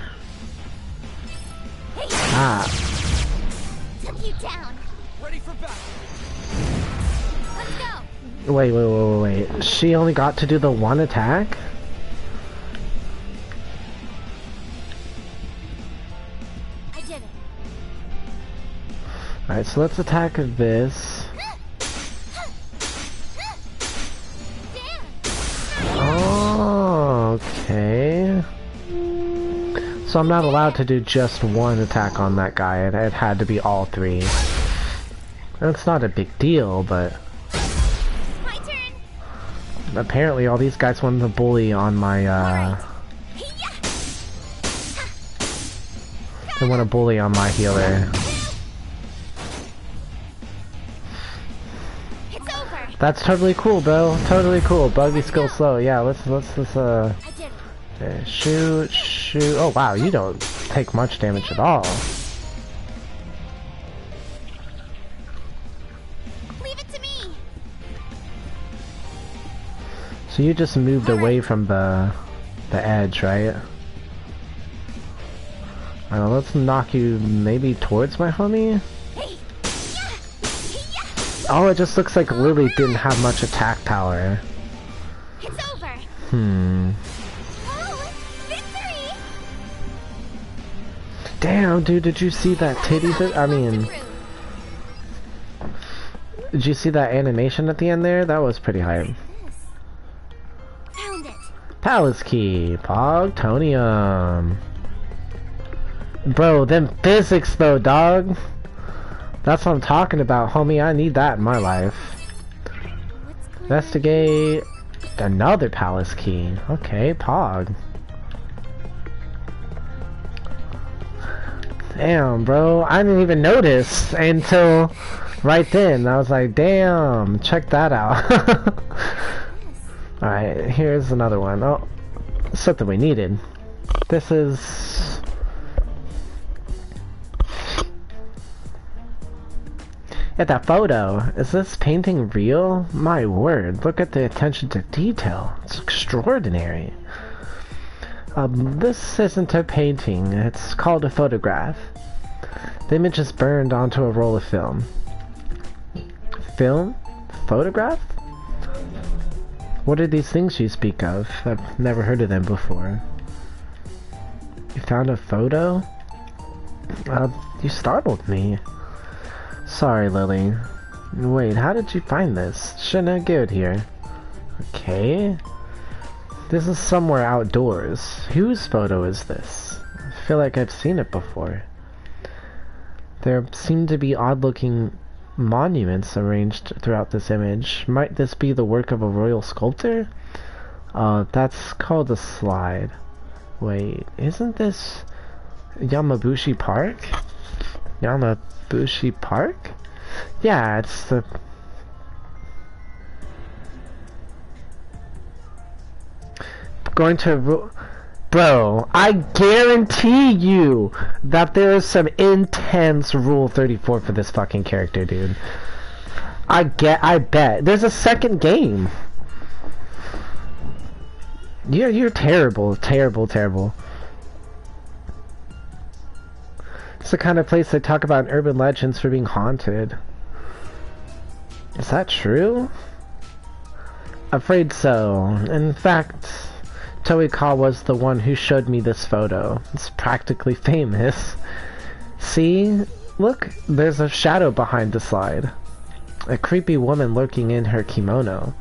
Hey. Ah. Took you down. Ready for battle. Let's go. Wait. She only got to do the one attack? Alright, so let's attack this. Oh, okay. So I'm not allowed to do just one attack on that guy. It had to be all three. And it's not a big deal, but My turn. apparently all these guys wanted to bully on my they want to bully on my healer. It's over. That's totally cool, bro. Totally cool. Buggy skill slow. Yeah, let's I did it. okay, shoot. Oh wow, you don't take much damage at all. Leave it to me. So you just moved away from the edge, right? I don't know, let's knock you maybe towards my homie? Hey. Oh, it just looks like Lily didn't have much attack power. It's over. Oh, victory. Damn, dude, did you see that titty I mean, did you see that animation at the end there? That was pretty hype. Found it. Palace key, Pogtonium. Bro, them physics though, dog. That's what I'm talking about, homie. I need that in my life. What's going Investigate another palace key. Okay, Pog. Damn, bro. I didn't even notice until right then. I was like, damn, check that out. Alright, here's another one. Oh, something we needed. This is... Yeah, that photo. Is this painting real? My word, look at the attention to detail. It's extraordinary. This isn't a painting. It's called a photograph. The image is burned onto a roll of film. Film? Photograph? What are these things you speak of? I've never heard of them before. You found a photo? You startled me. Sorry, Lily. Wait, how did you find this? Shouldn't have given here. Okay. This is somewhere outdoors. Whose photo is this? I feel like I've seen it before. There seem to be odd-looking monuments arranged throughout this image. Might this be the work of a royal sculptor? That's called a slide. Wait, isn't this Yamabushi Park? Yamabushi Park? Yeah, it's the... Going to... Bro, I guarantee you that there is some intense Rule 34 for this fucking character, dude. I bet. There's a second game. You're terrible, terrible. It's the kind of place they talk about in urban legends for being haunted. Is that true? Afraid so. In fact, Toika was the one who showed me this photo. It's practically famous. See? Look, there's a shadow behind the slide. A creepy woman lurking in her kimono.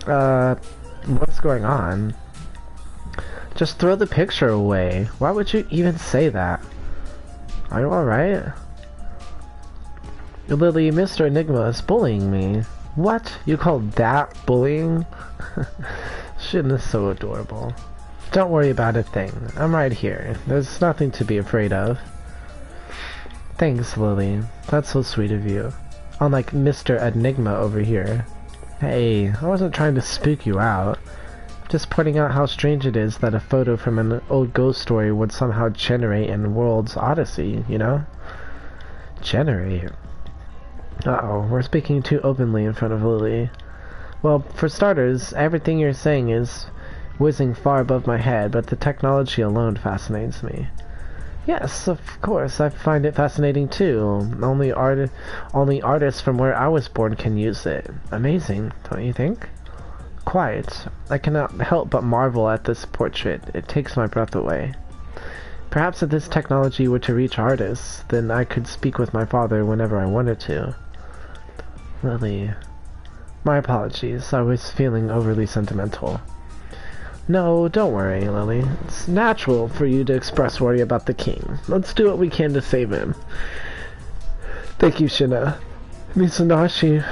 What's going on? Just throw the picture away. Why would you even say that? Are you alright? Lily, Mr. Enigma is bullying me. What? You call that bullying? Shit is so adorable. Don't worry about a thing. I'm right here. There's nothing to be afraid of. Thanks, Lily. That's so sweet of you. Unlike Mr. Enigma over here. Hey, I wasn't trying to spook you out. Just pointing out how strange it is that a photo from an old ghost story would somehow generate in World's Odyssey, you know? Generate. Uh-oh, we're speaking too openly in front of Lily. Well, for starters, everything you're saying is whizzing far above my head, but the technology alone fascinates me. Yes, of course, I find it fascinating too. Only artists from where I was born can use it. Amazing, don't you think? Quite. I cannot help but marvel at this portrait. It takes my breath away. Perhaps if this technology were to reach artists, then I could speak with my father whenever I wanted to. Lily. My apologies, I was feeling overly sentimental. No, don't worry, Lily. It's natural for you to express worry about the king. Let's do what we can to save him. Thank you, Shina. Misunashi,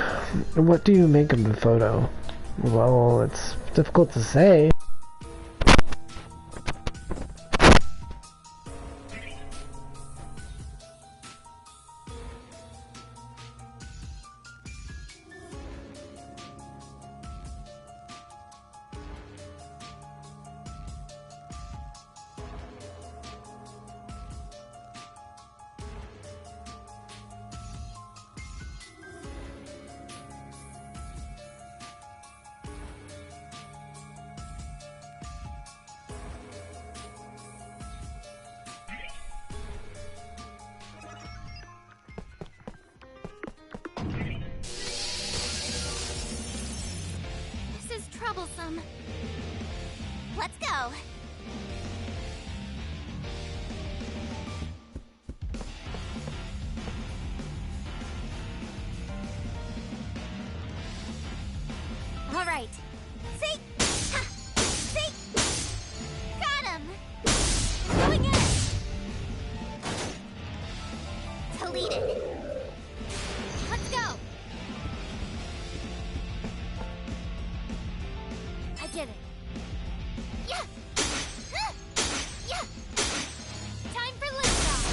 what do you make of the photo? Well, it's difficult to say. This is troublesome. Let's go. All right. See? Ha! See? Got him! Going in! Deleted. Let's go! I did it. Yeah! Ah! Yeah! Time for liftoff!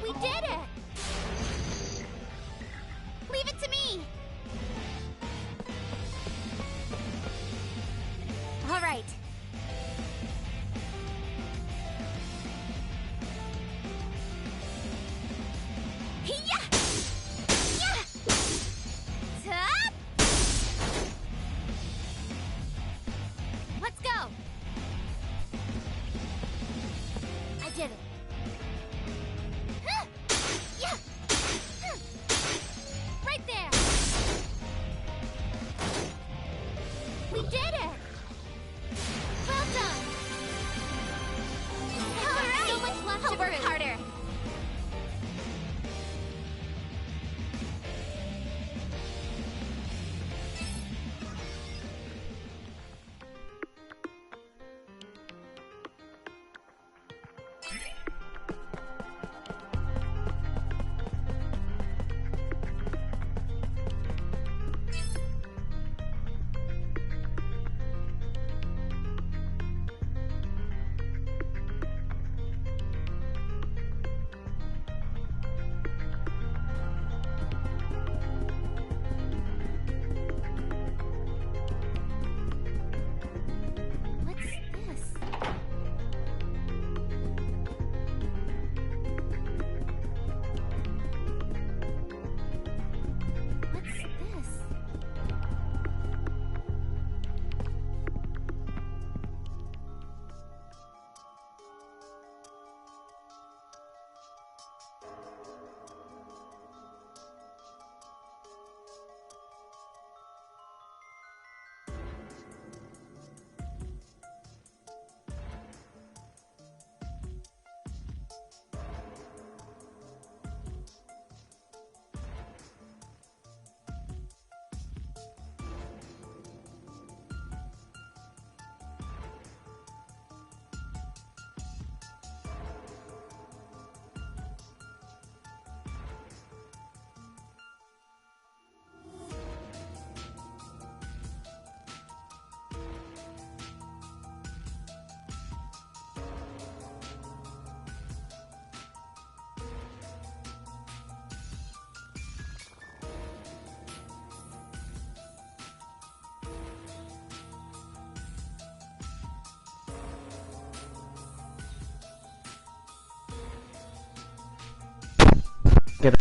We did it! Leave it to me! All right. Yeah! Yeah! Top! Let's go! I did it. Huh! Yeah! Right there! We did it! Well done! All right. So much left I'll to work prove. harder. What's this? What's this? Get it.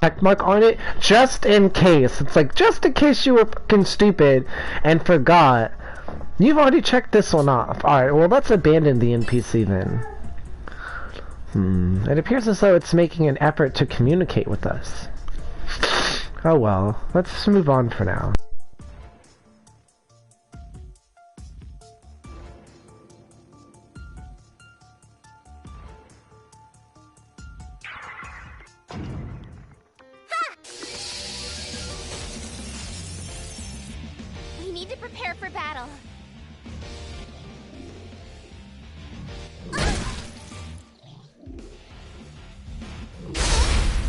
check mark on it just in case. It's like, just in case you were fucking stupid and forgot. You've already checked this one off. Alright, well, let's abandon the NPC then. It appears as though it's making an effort to communicate with us. Oh well, let's move on for now. We need to prepare for battle.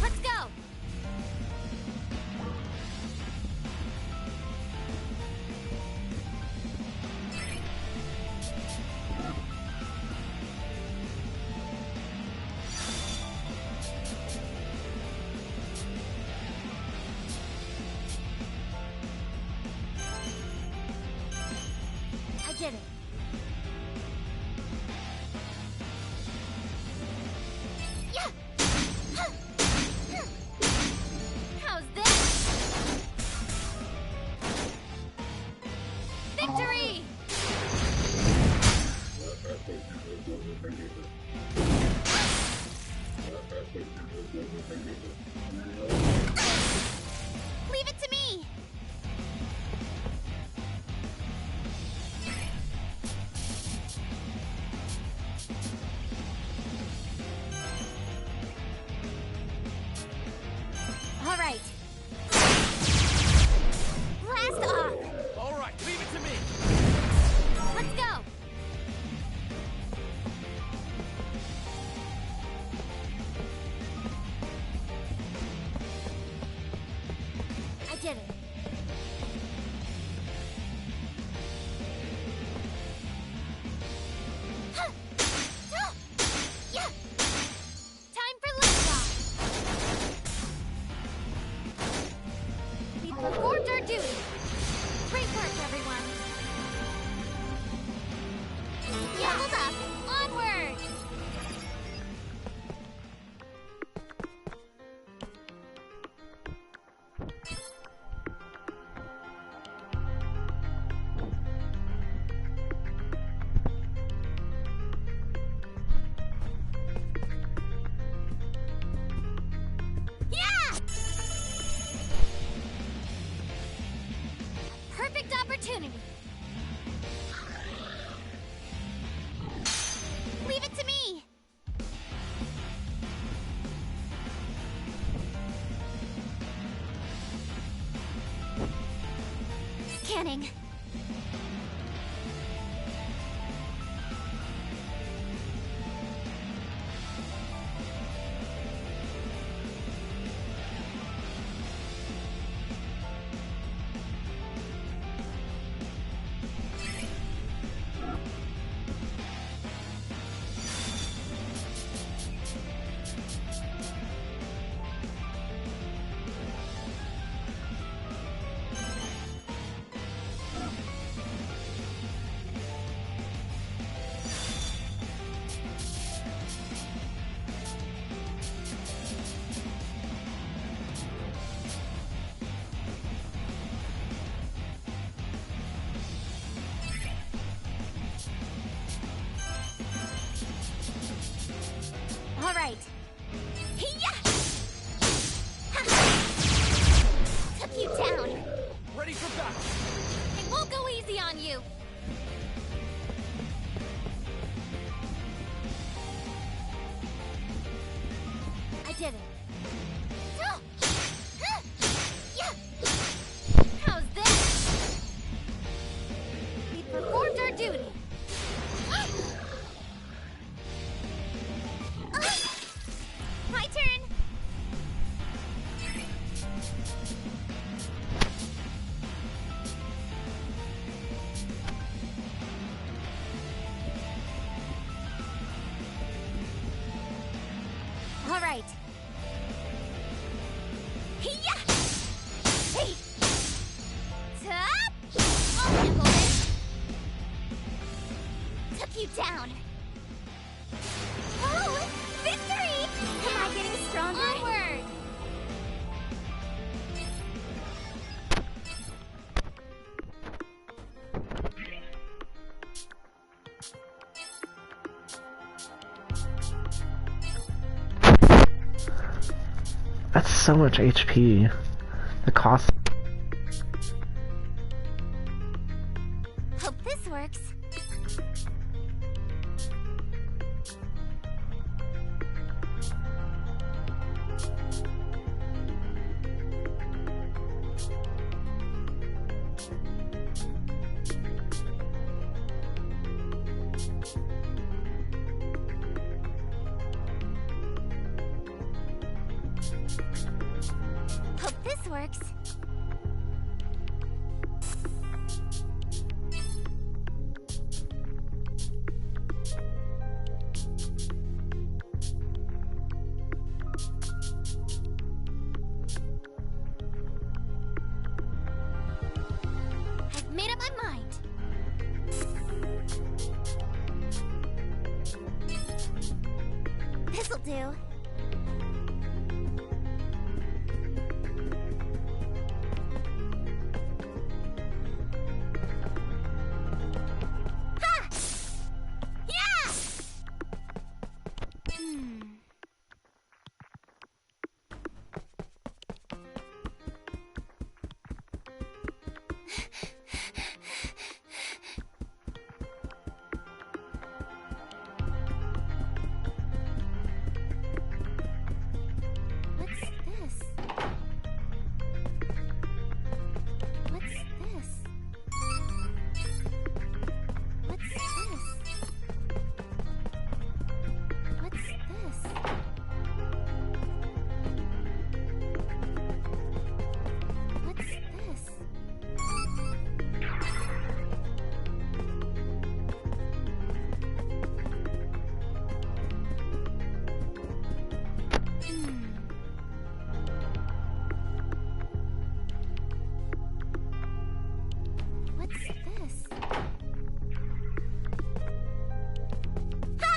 Let's go! I did it. Yeah! How's this? Victory! Leave it to me! All right. Blast off! All right, leave it to me. Let's go! I did it. Huh. Ah. Yeah. Time for liftoff. We performed our duty. Great work, everyone. Leveled up. Onward. Yeah! Perfect opportunity. Leave it to me. Scanning. so much HP. The cost. Hope this works. Hope this works. I've made up my mind. This'll do. Ha! Yeah! What's this? What's this? What's this? What's this? What's this? What's this? Ha!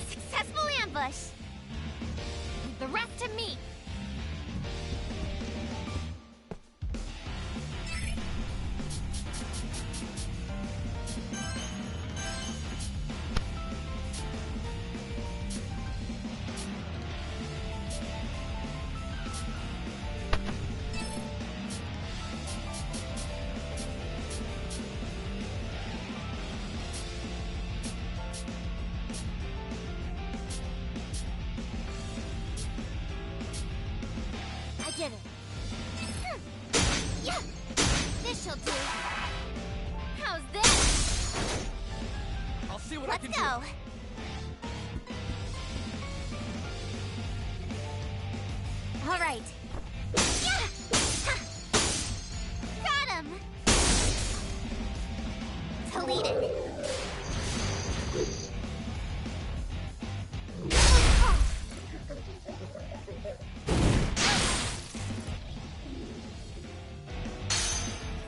Successful ambush. Leave the rest to me. I did it. Yeah! This'll do. How's this? I'll see what I Let's can go. All right. Yeah! Ha! Got him. Deleted.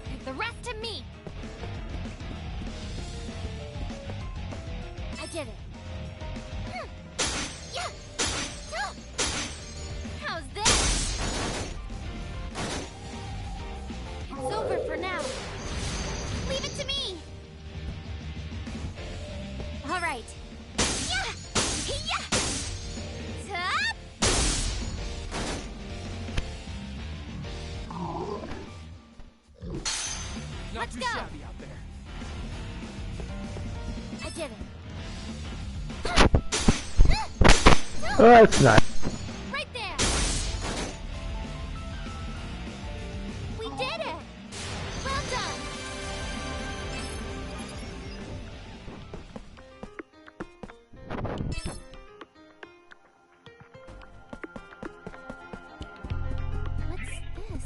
Leave the rest to me. I did it. Yeah! How's this? It's over for now. Leave it to me. All right. Yeah! Yeah! Top! Not Let's too go. shabby out there. I did it. Oh, that's not. Right there. We did it. Well done. What's this?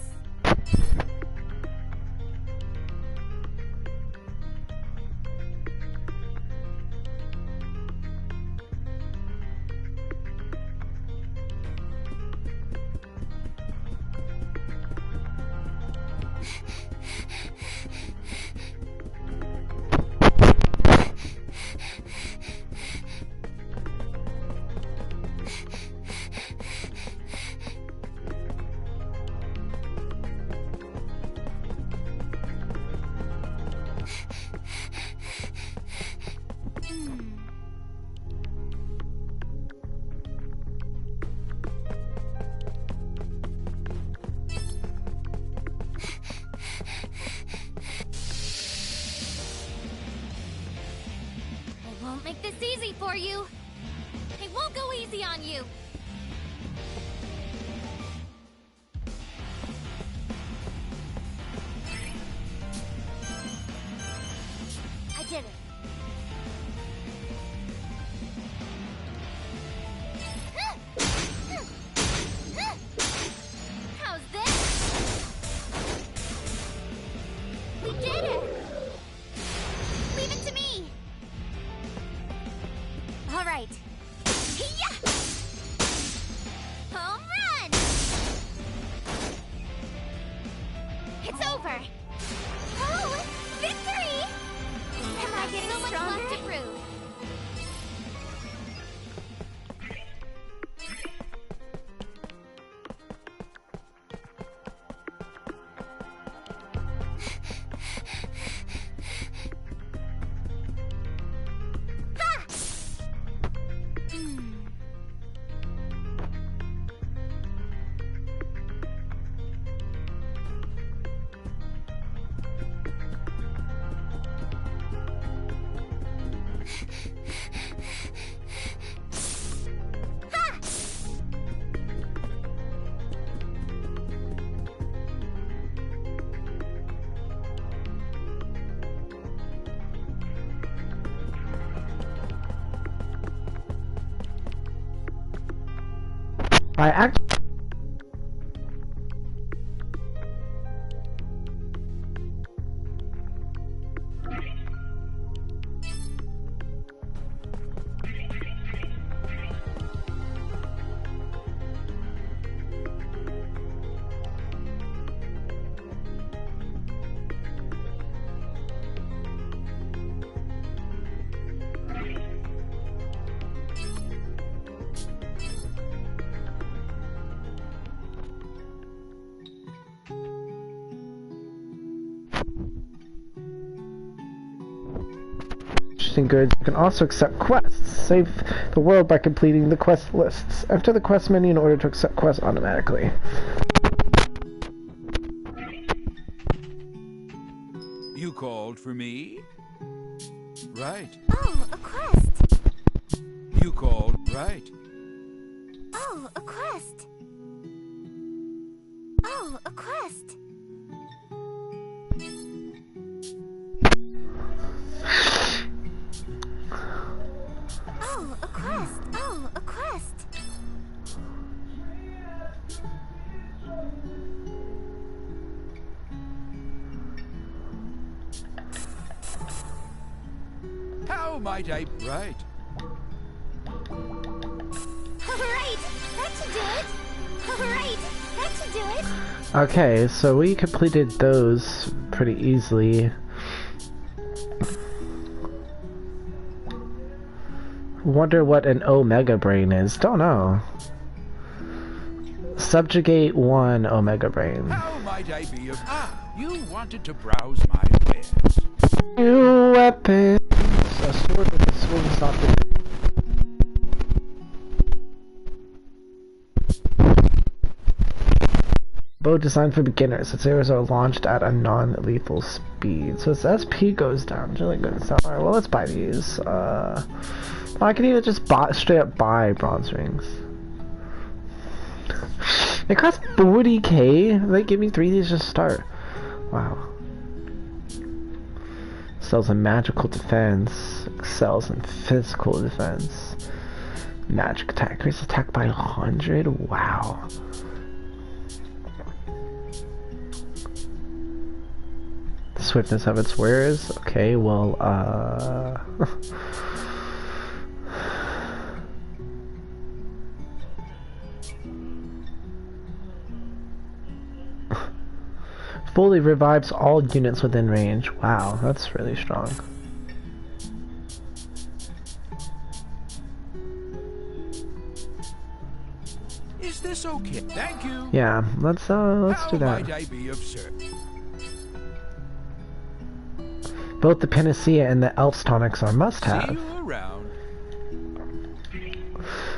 for you. I won't go easy on you. I did it. How's this? We did it! Leave it to me! All right. Hiya! Home run! It's over! Oh! Victory! Am I getting so much left to prove? I actually. Goods. You can also accept quests. Save the world by completing the quest lists. Enter the quest menu in order to accept quests automatically. You called for me? Right. Oh, a quest! You called, right. Oh, a quest! Oh, a quest! Oh, a quest! Oh, a quest! How might I... Right. Alright, that should do it! Alright, that should do it! Okay, so we completed those pretty easily. Wonder what an Omega Brain is. Don't know. Subjugate 1 Omega Brain. How might I be of... Ah, you wanted to browse my wares. New weapons. A sword with a sword is not the... Bow designed for beginners. Its arrows are launched at a non-lethal speed. So its SP goes down. It's really good. Alright, well, let's buy these. I can even just straight up buy bronze rings. It costs 40k. They give me 3 of these just to start. Wow. Excels in magical defense. Excels in physical defense. Magic attack. Increases attack by 100. Wow. Swiftness of its wares. Okay, well, fully revives all units within range. Wow, that's really strong. Is this okay? Thank you. Yeah, let's do that. How might I be of service? Both the Panacea and the Elf's Tonics are must-have. See you around.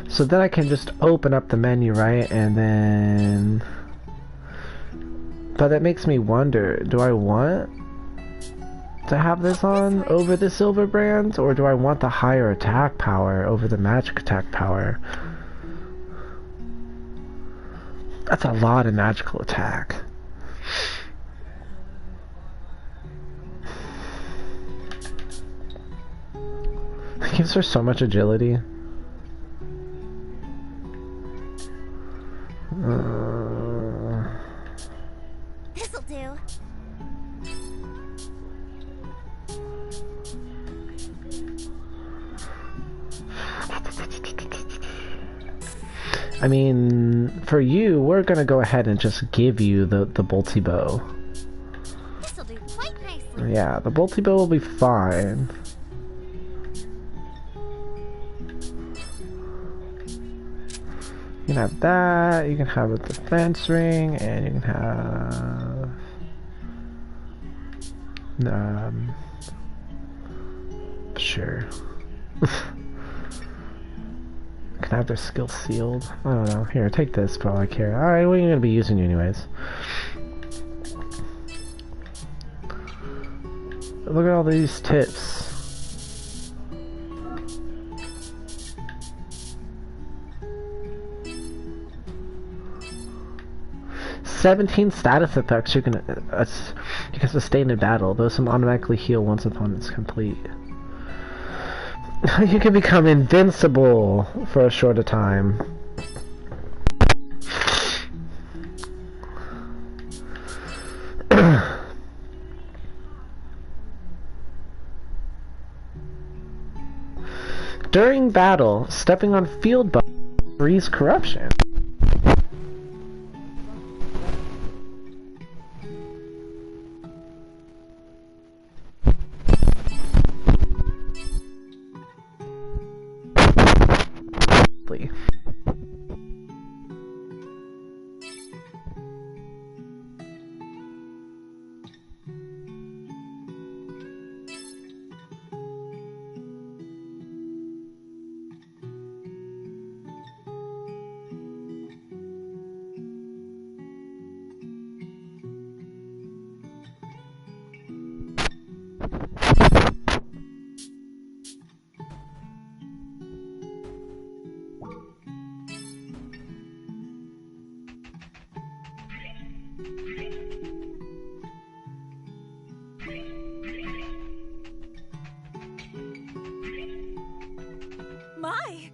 So then I can just open up the menu, right? And then... But that makes me wonder, do I want to have this on over the silver brand, or do I want the higher attack power over the magic attack power? That's a lot of magical attack. It gives her so much agility. This'll do. I mean, for you, we're gonna go ahead and just give you the bolty bow. This'll do quite nicely. Yeah, the bolty bow will be fine. You can have that, you can have a defense ring, and you can have... Sure. Can I have their skill sealed? I don't know. Here, take this for all I care. Alright, we're gonna be using you anyways. Look at all these tips. "17 status effects you can sustain in battle, though some automatically heal once opponent's complete." You can become invincible for a shorter time. During battle, stepping on field bugs frees corruption. My!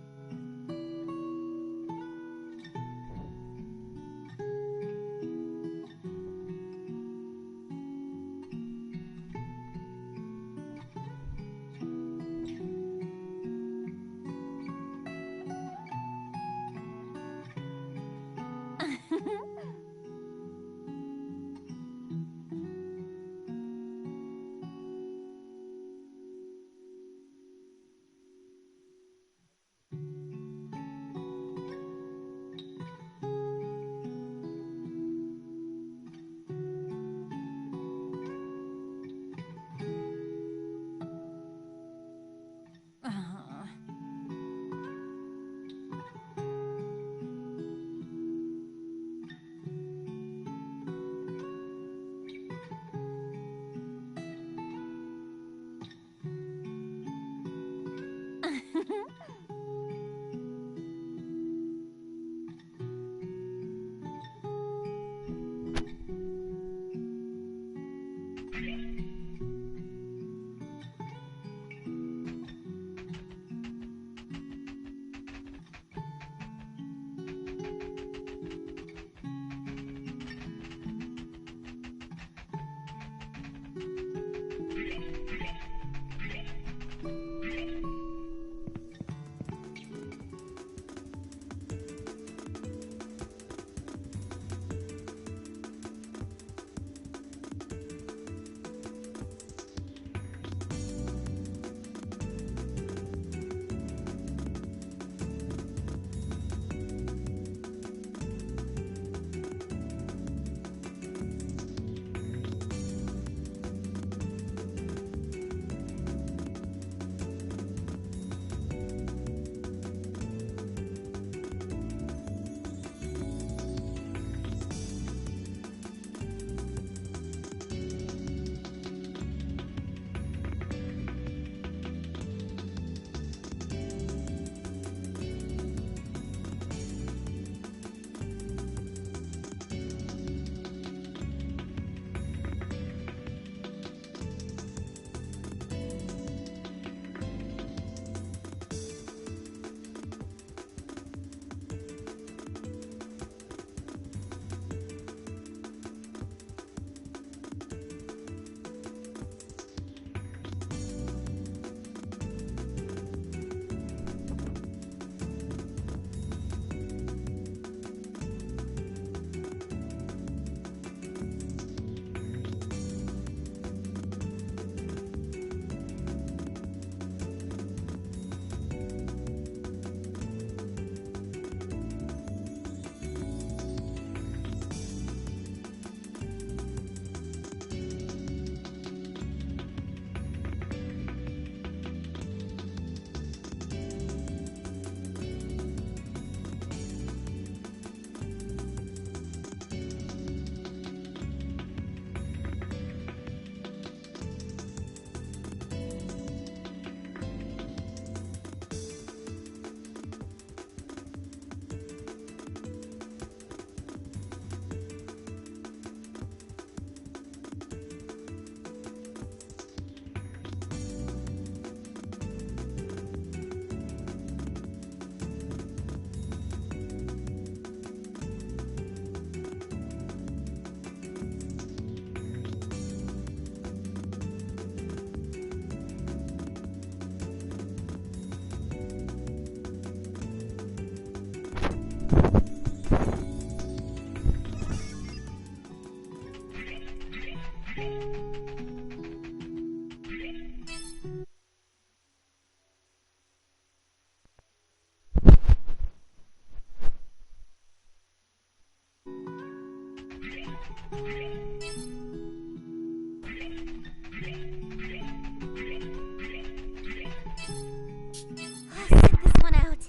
Sit this one out.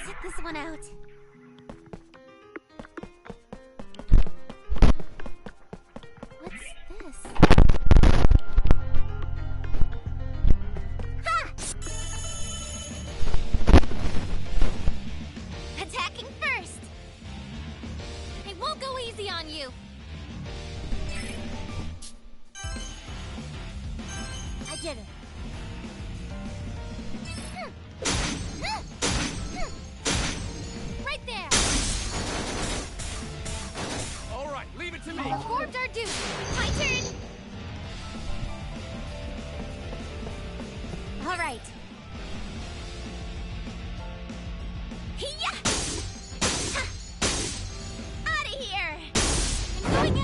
Sit this one out. What's this? Ha! Attacking first. I won't go easy on you. I did it. Right there. All right, leave it to me. Performed our duty. My turn. All right. Hiya! Out of here. I'm going in.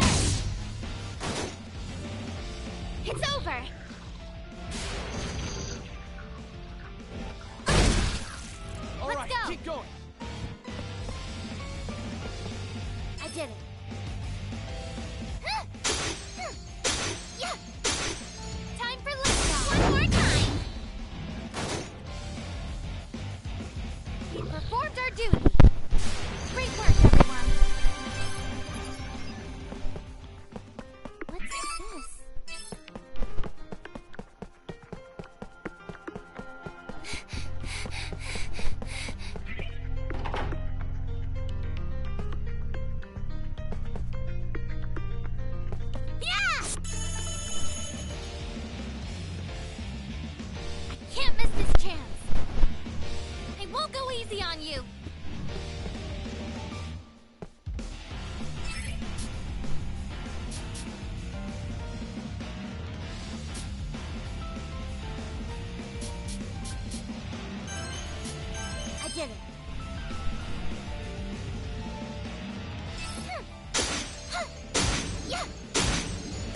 It's over. All Let's right, go. keep going. I did it. Yeah. Time for liftoff. One more time. We performed our duty. Great work, everyone. What's this? Yeah! I can't miss this chance. I won't go easy on you. I did it. Yeah!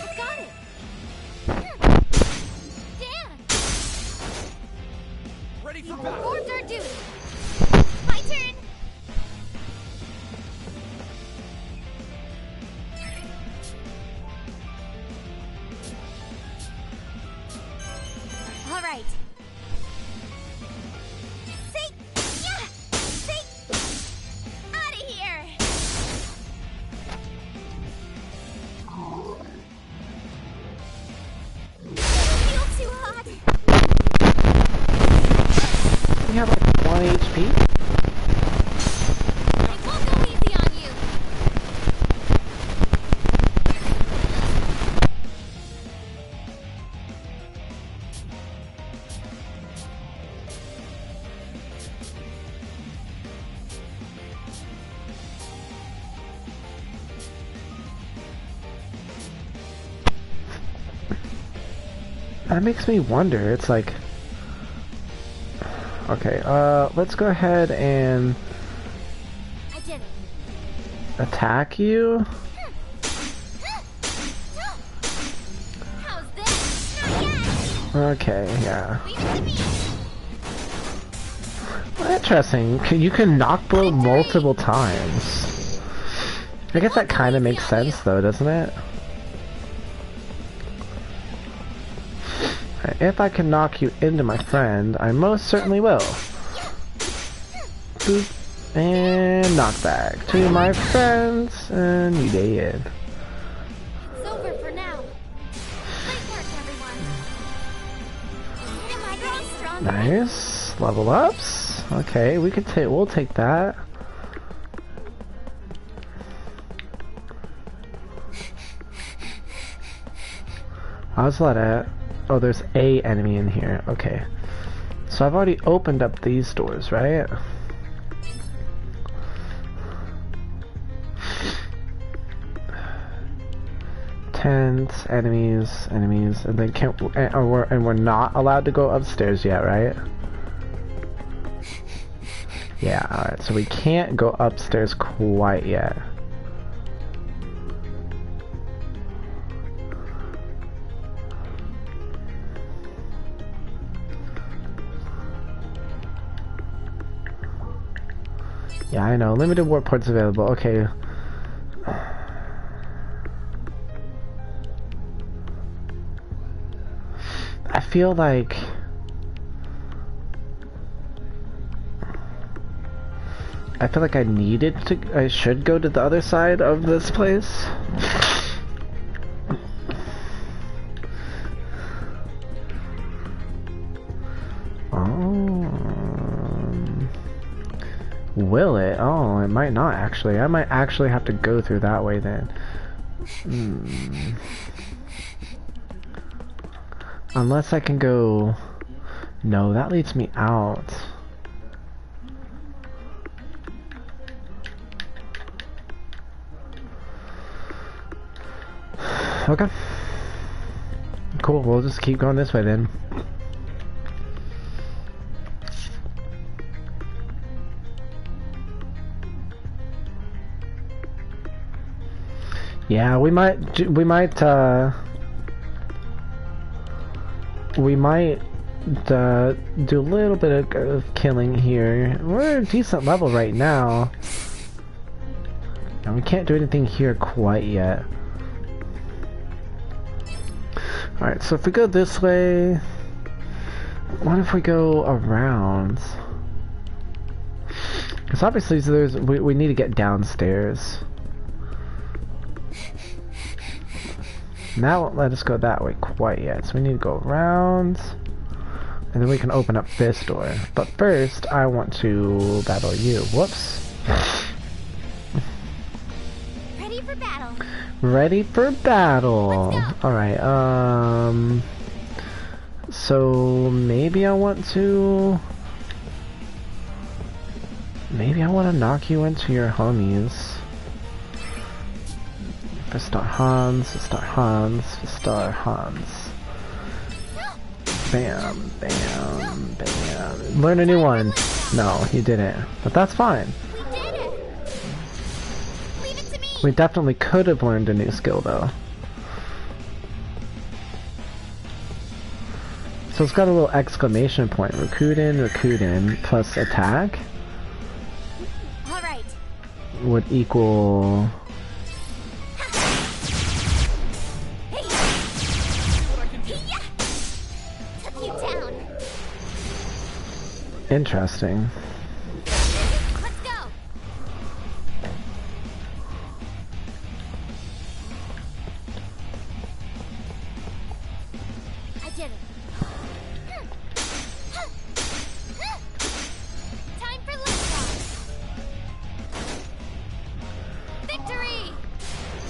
I got it. Damn! Ready for We battle. performed our duty. My turn. All right. See? Yeah! See? Out of here! Feel too hot. You have like 1 HP? I won't go easy on you. That makes me wonder. It's like... Okay, let's go ahead and I did it. attack you. How's this? Not yet. Okay, yeah. Leave it to me. Well, interesting. You can knock blow multiple times. I guess that kind of makes sense though, doesn't it? If I can knock you into my friend, I most certainly will. Boop. And knock back to my friends, and you did. It's over for now. Great work, everyone. Am I getting stronger? Nice. Level ups. Okay, we could take. We'll take that. How's that at? Oh, there's a enemy in here. Okay. So I've already opened up these doors, right? Tents, enemies, and then and we're not allowed to go upstairs yet, right? Yeah, alright, so we can't go upstairs quite yet. Yeah, I know. Limited warp ports available. Okay. I feel like I should go to the other side of this place. Will it? Oh, it might not actually. I might actually have to go through that way then. Unless I can go... No, that leads me out. Okay. Cool, we'll just keep going this way then. Yeah, we might do a little bit of killing here. We're at a decent level right now. And we can't do anything here quite yet. Alright, so if we go this way... What if we go around? Because obviously we need to get downstairs. Now won't let us go that way quite yet, so we need to go around, and then we can open up this door. But first, I want to battle you. Whoops. Ready for battle. Ready for battle. Alright, so maybe I want to knock you into your homies. Star Hans, Star Hans, Star Hans. Bam, bam, bam. Learn a new one. No, you didn't. But that's fine. We did it. Leave it to me. We definitely could have learned a new skill though. So it's got a little exclamation point. Rakuten plus attack. Alright. Would equal... Interesting. Let's go. I did it. Time for liftoff. Victory!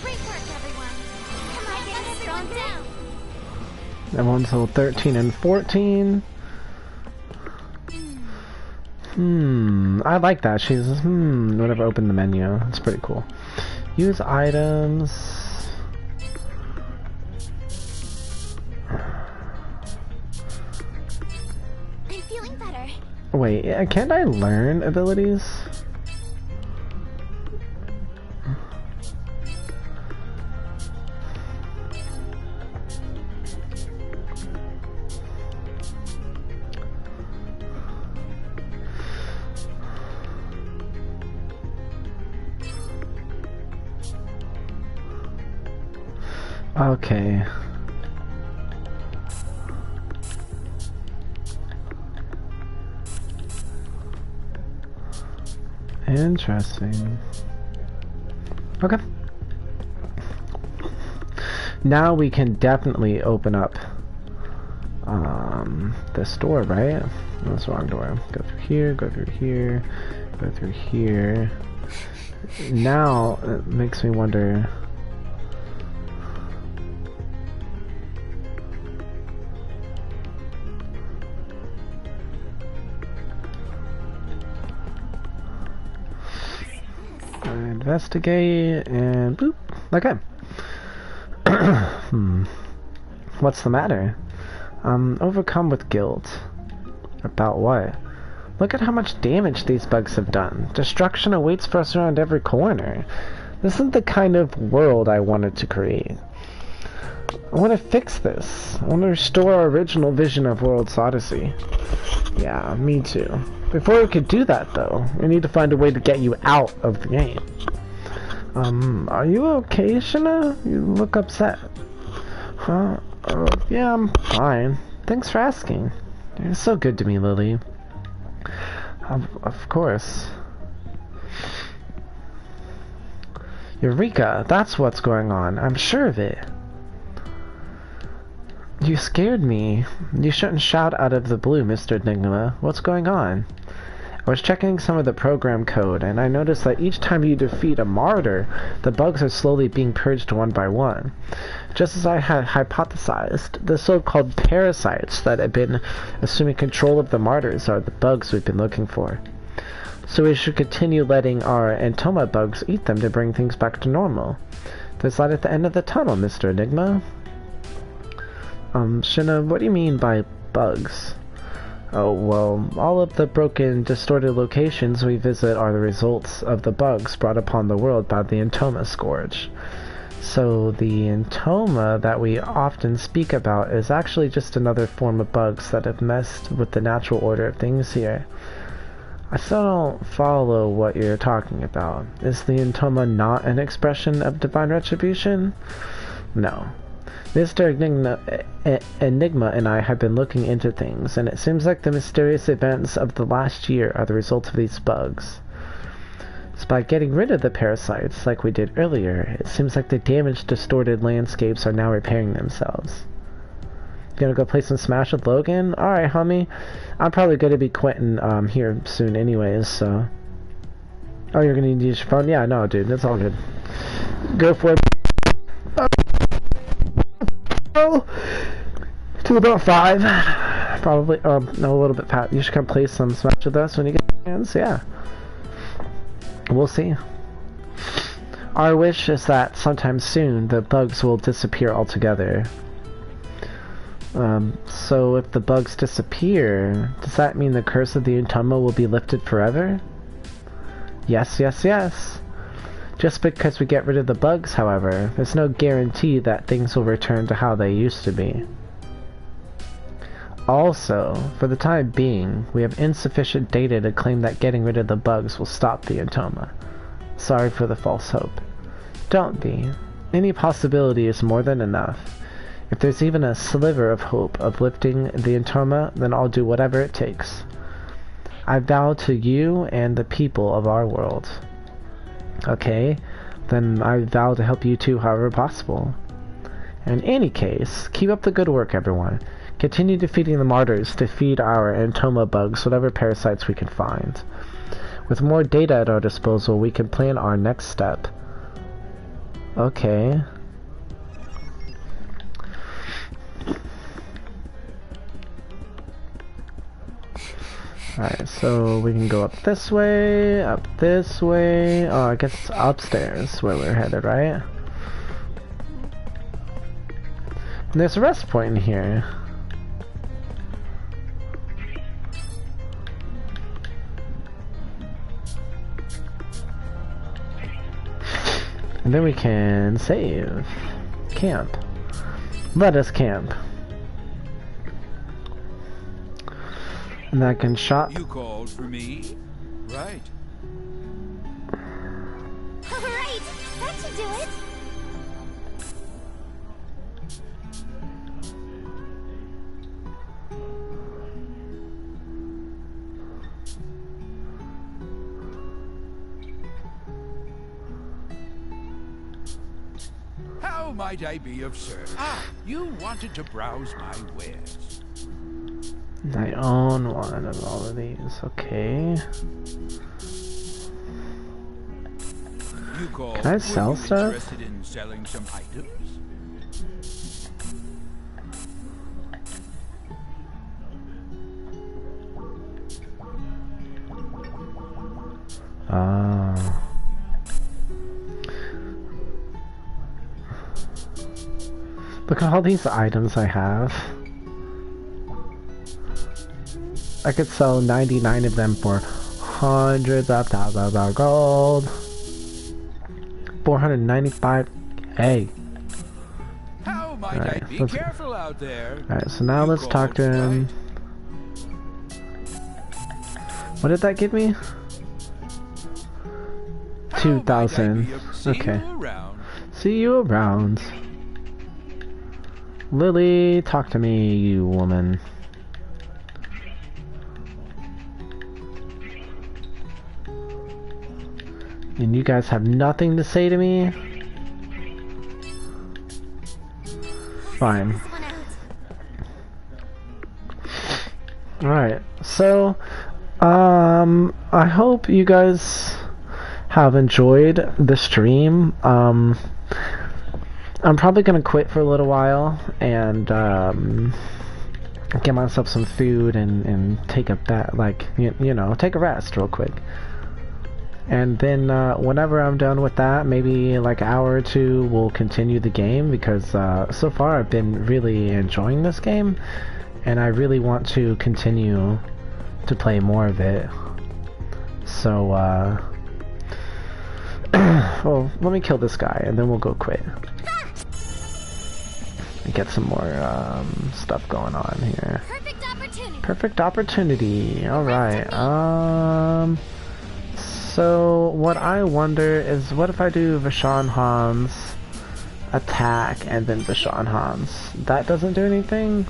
Great work, everyone. Come on, get everyone down. Everyone's level 13 and 14. I like that. She's, whatever, open the menu. That's pretty cool. Use items. I'm feeling better. Wait, can't I learn abilities? Okay. Interesting. Okay. Now we can definitely open up this door, right? That's the wrong door. Go through here, go through here, go through here. Now it makes me wonder. Investigate and boop. Okay. What's the matter? Overcome with guilt. About what? Look at how much damage these bugs have done. Destruction awaits for us around every corner. This isn't the kind of world I wanted to create. I want to fix this. I want to restore our original vision of World's Odyssey. Yeah, me too. Before we could do that, though, we need to find a way to get you out of the game. Are you okay, Shina? You look upset. Huh? Yeah, I'm fine. Thanks for asking. You're so good to me, Lily. Of course. Eureka! That's what's going on. I'm sure of it. You scared me. You shouldn't shout out of the blue, Mr. Enigma. What's going on? I was checking some of the program code, and I noticed that each time you defeat a martyr, the bugs are slowly being purged one by one. Just as I had hypothesized, the so-called parasites that have been assuming control of the martyrs are the bugs we've been looking for. So we should continue letting our Entoma bugs eat them to bring things back to normal. There's light at the end of the tunnel, Mr. Enigma. Shina, what do you mean by bugs? Oh, well, all of the broken, distorted locations we visit are the results of the bugs brought upon the world by the Entoma Scourge. So the Entoma that we often speak about is actually just another form of bugs that have messed with the natural order of things here. I still don't follow what you're talking about. Is the Entoma not an expression of divine retribution? No. Mr. Enigma and I have been looking into things, and it seems like the mysterious events of the last year are the result of these bugs. So by getting rid of the parasites, like we did earlier, it seems like the damaged, distorted landscapes are now repairing themselves. Gonna go play some Smash with Logan? Alright, homie. I'm probably gonna be quitting here soon anyways, so... Oh, you're gonna use your phone? Yeah, no, dude, that's all good. Go for it. To about 5, probably. No, a little bit past. You should come play some Smash with us when you get a chance. Yeah, we'll see. Our wish is that sometime soon the bugs will disappear altogether. So if the bugs disappear, does that mean the curse of the Entoma will be lifted forever? Yes, yes, yes. Just because we get rid of the bugs, however, there's no guarantee that things will return to how they used to be. Also, for the time being, we have insufficient data to claim that getting rid of the bugs will stop the Entoma. Sorry for the false hope. Don't be. Any possibility is more than enough. If there's even a sliver of hope of lifting the Entoma, then I'll do whatever it takes. I vow to you and the people of our world. Okay, then I vow to help you too however possible. In any case, keep up the good work, everyone. Continue defeating the martyrs to feed our Entoma bugs whatever parasites we can find. With more data at our disposal, we can plan our next step. Okay. Alright, so we can go up this way. Oh, I guess it's upstairs where we're headed, right? And there's a rest point in here. And then we can save. Camp. Let us camp. And I can shop. You called for me? Right. Alright, that should do it. How might I be of service? Ah, you wanted to browse my wares. I own one of all of these, okay. You called. Can I sell stuff? Interested in selling some items? Look at all these items I have. I could sell 99 of them for hundreds of thousands of gold. 495. Hey. How might I be careful out there? Alright, so now let's talk to him. What did that give me? 2,000. Okay. See you around. Lily, talk to me, you woman. And you guys have nothing to say to me? Fine. Alright, so I hope you guys have enjoyed the stream. I'm probably gonna quit for a little while and get myself some food and take a bath, like you know, take a rest real quick. And then whenever I'm done with that, maybe like an hour or two, we'll continue the game because so far I've been really enjoying this game, and I really want to continue to play more of it. So, well, let me kill this guy, and then we'll go quit. And get some more stuff going on here. Perfect opportunity. Perfect opportunity. All right. So what I wonder is, what if I do Vashon Han's attack and then Vashon Han's? That doesn't do anything?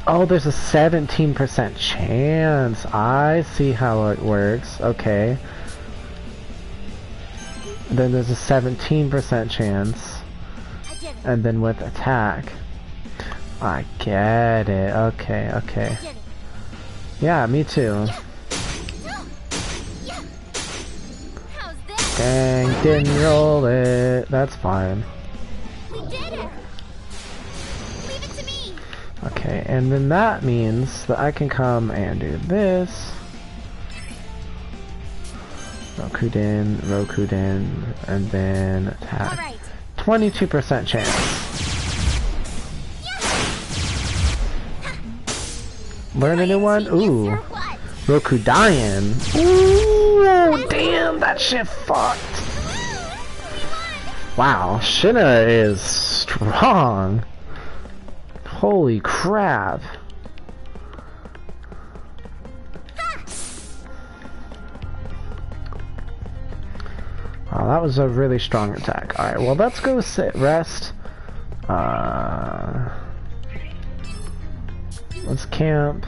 Oh, there's a 17% chance. I see how it works. Okay. Then there's a 17% chance. And then with attack. I get it. Okay, okay. Yeah, me too. Dang, didn't roll it. That's fine. We did it. Leave it to me. Okay, and then that means that I can come and do this. Rokuden, and then attack. Right. 22% chance. Learn a new one? Ooh. Rokudayan. Ooh, damn, that shit fucked. Wow, Shinna is strong. Holy crap. Wow, that was a really strong attack. Alright, well, let's go rest. Let's camp.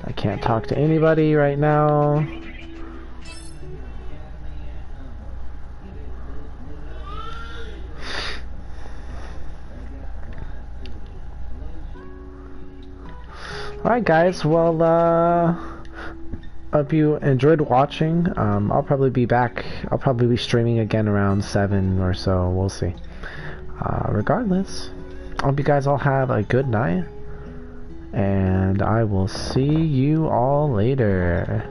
I can't talk to anybody right now. Alright guys, well hope you enjoyed watching. I'll probably be back. I'll probably be streaming again around 7 or so. We'll see. Regardless, I hope you guys all have a good night, and I will see you all later.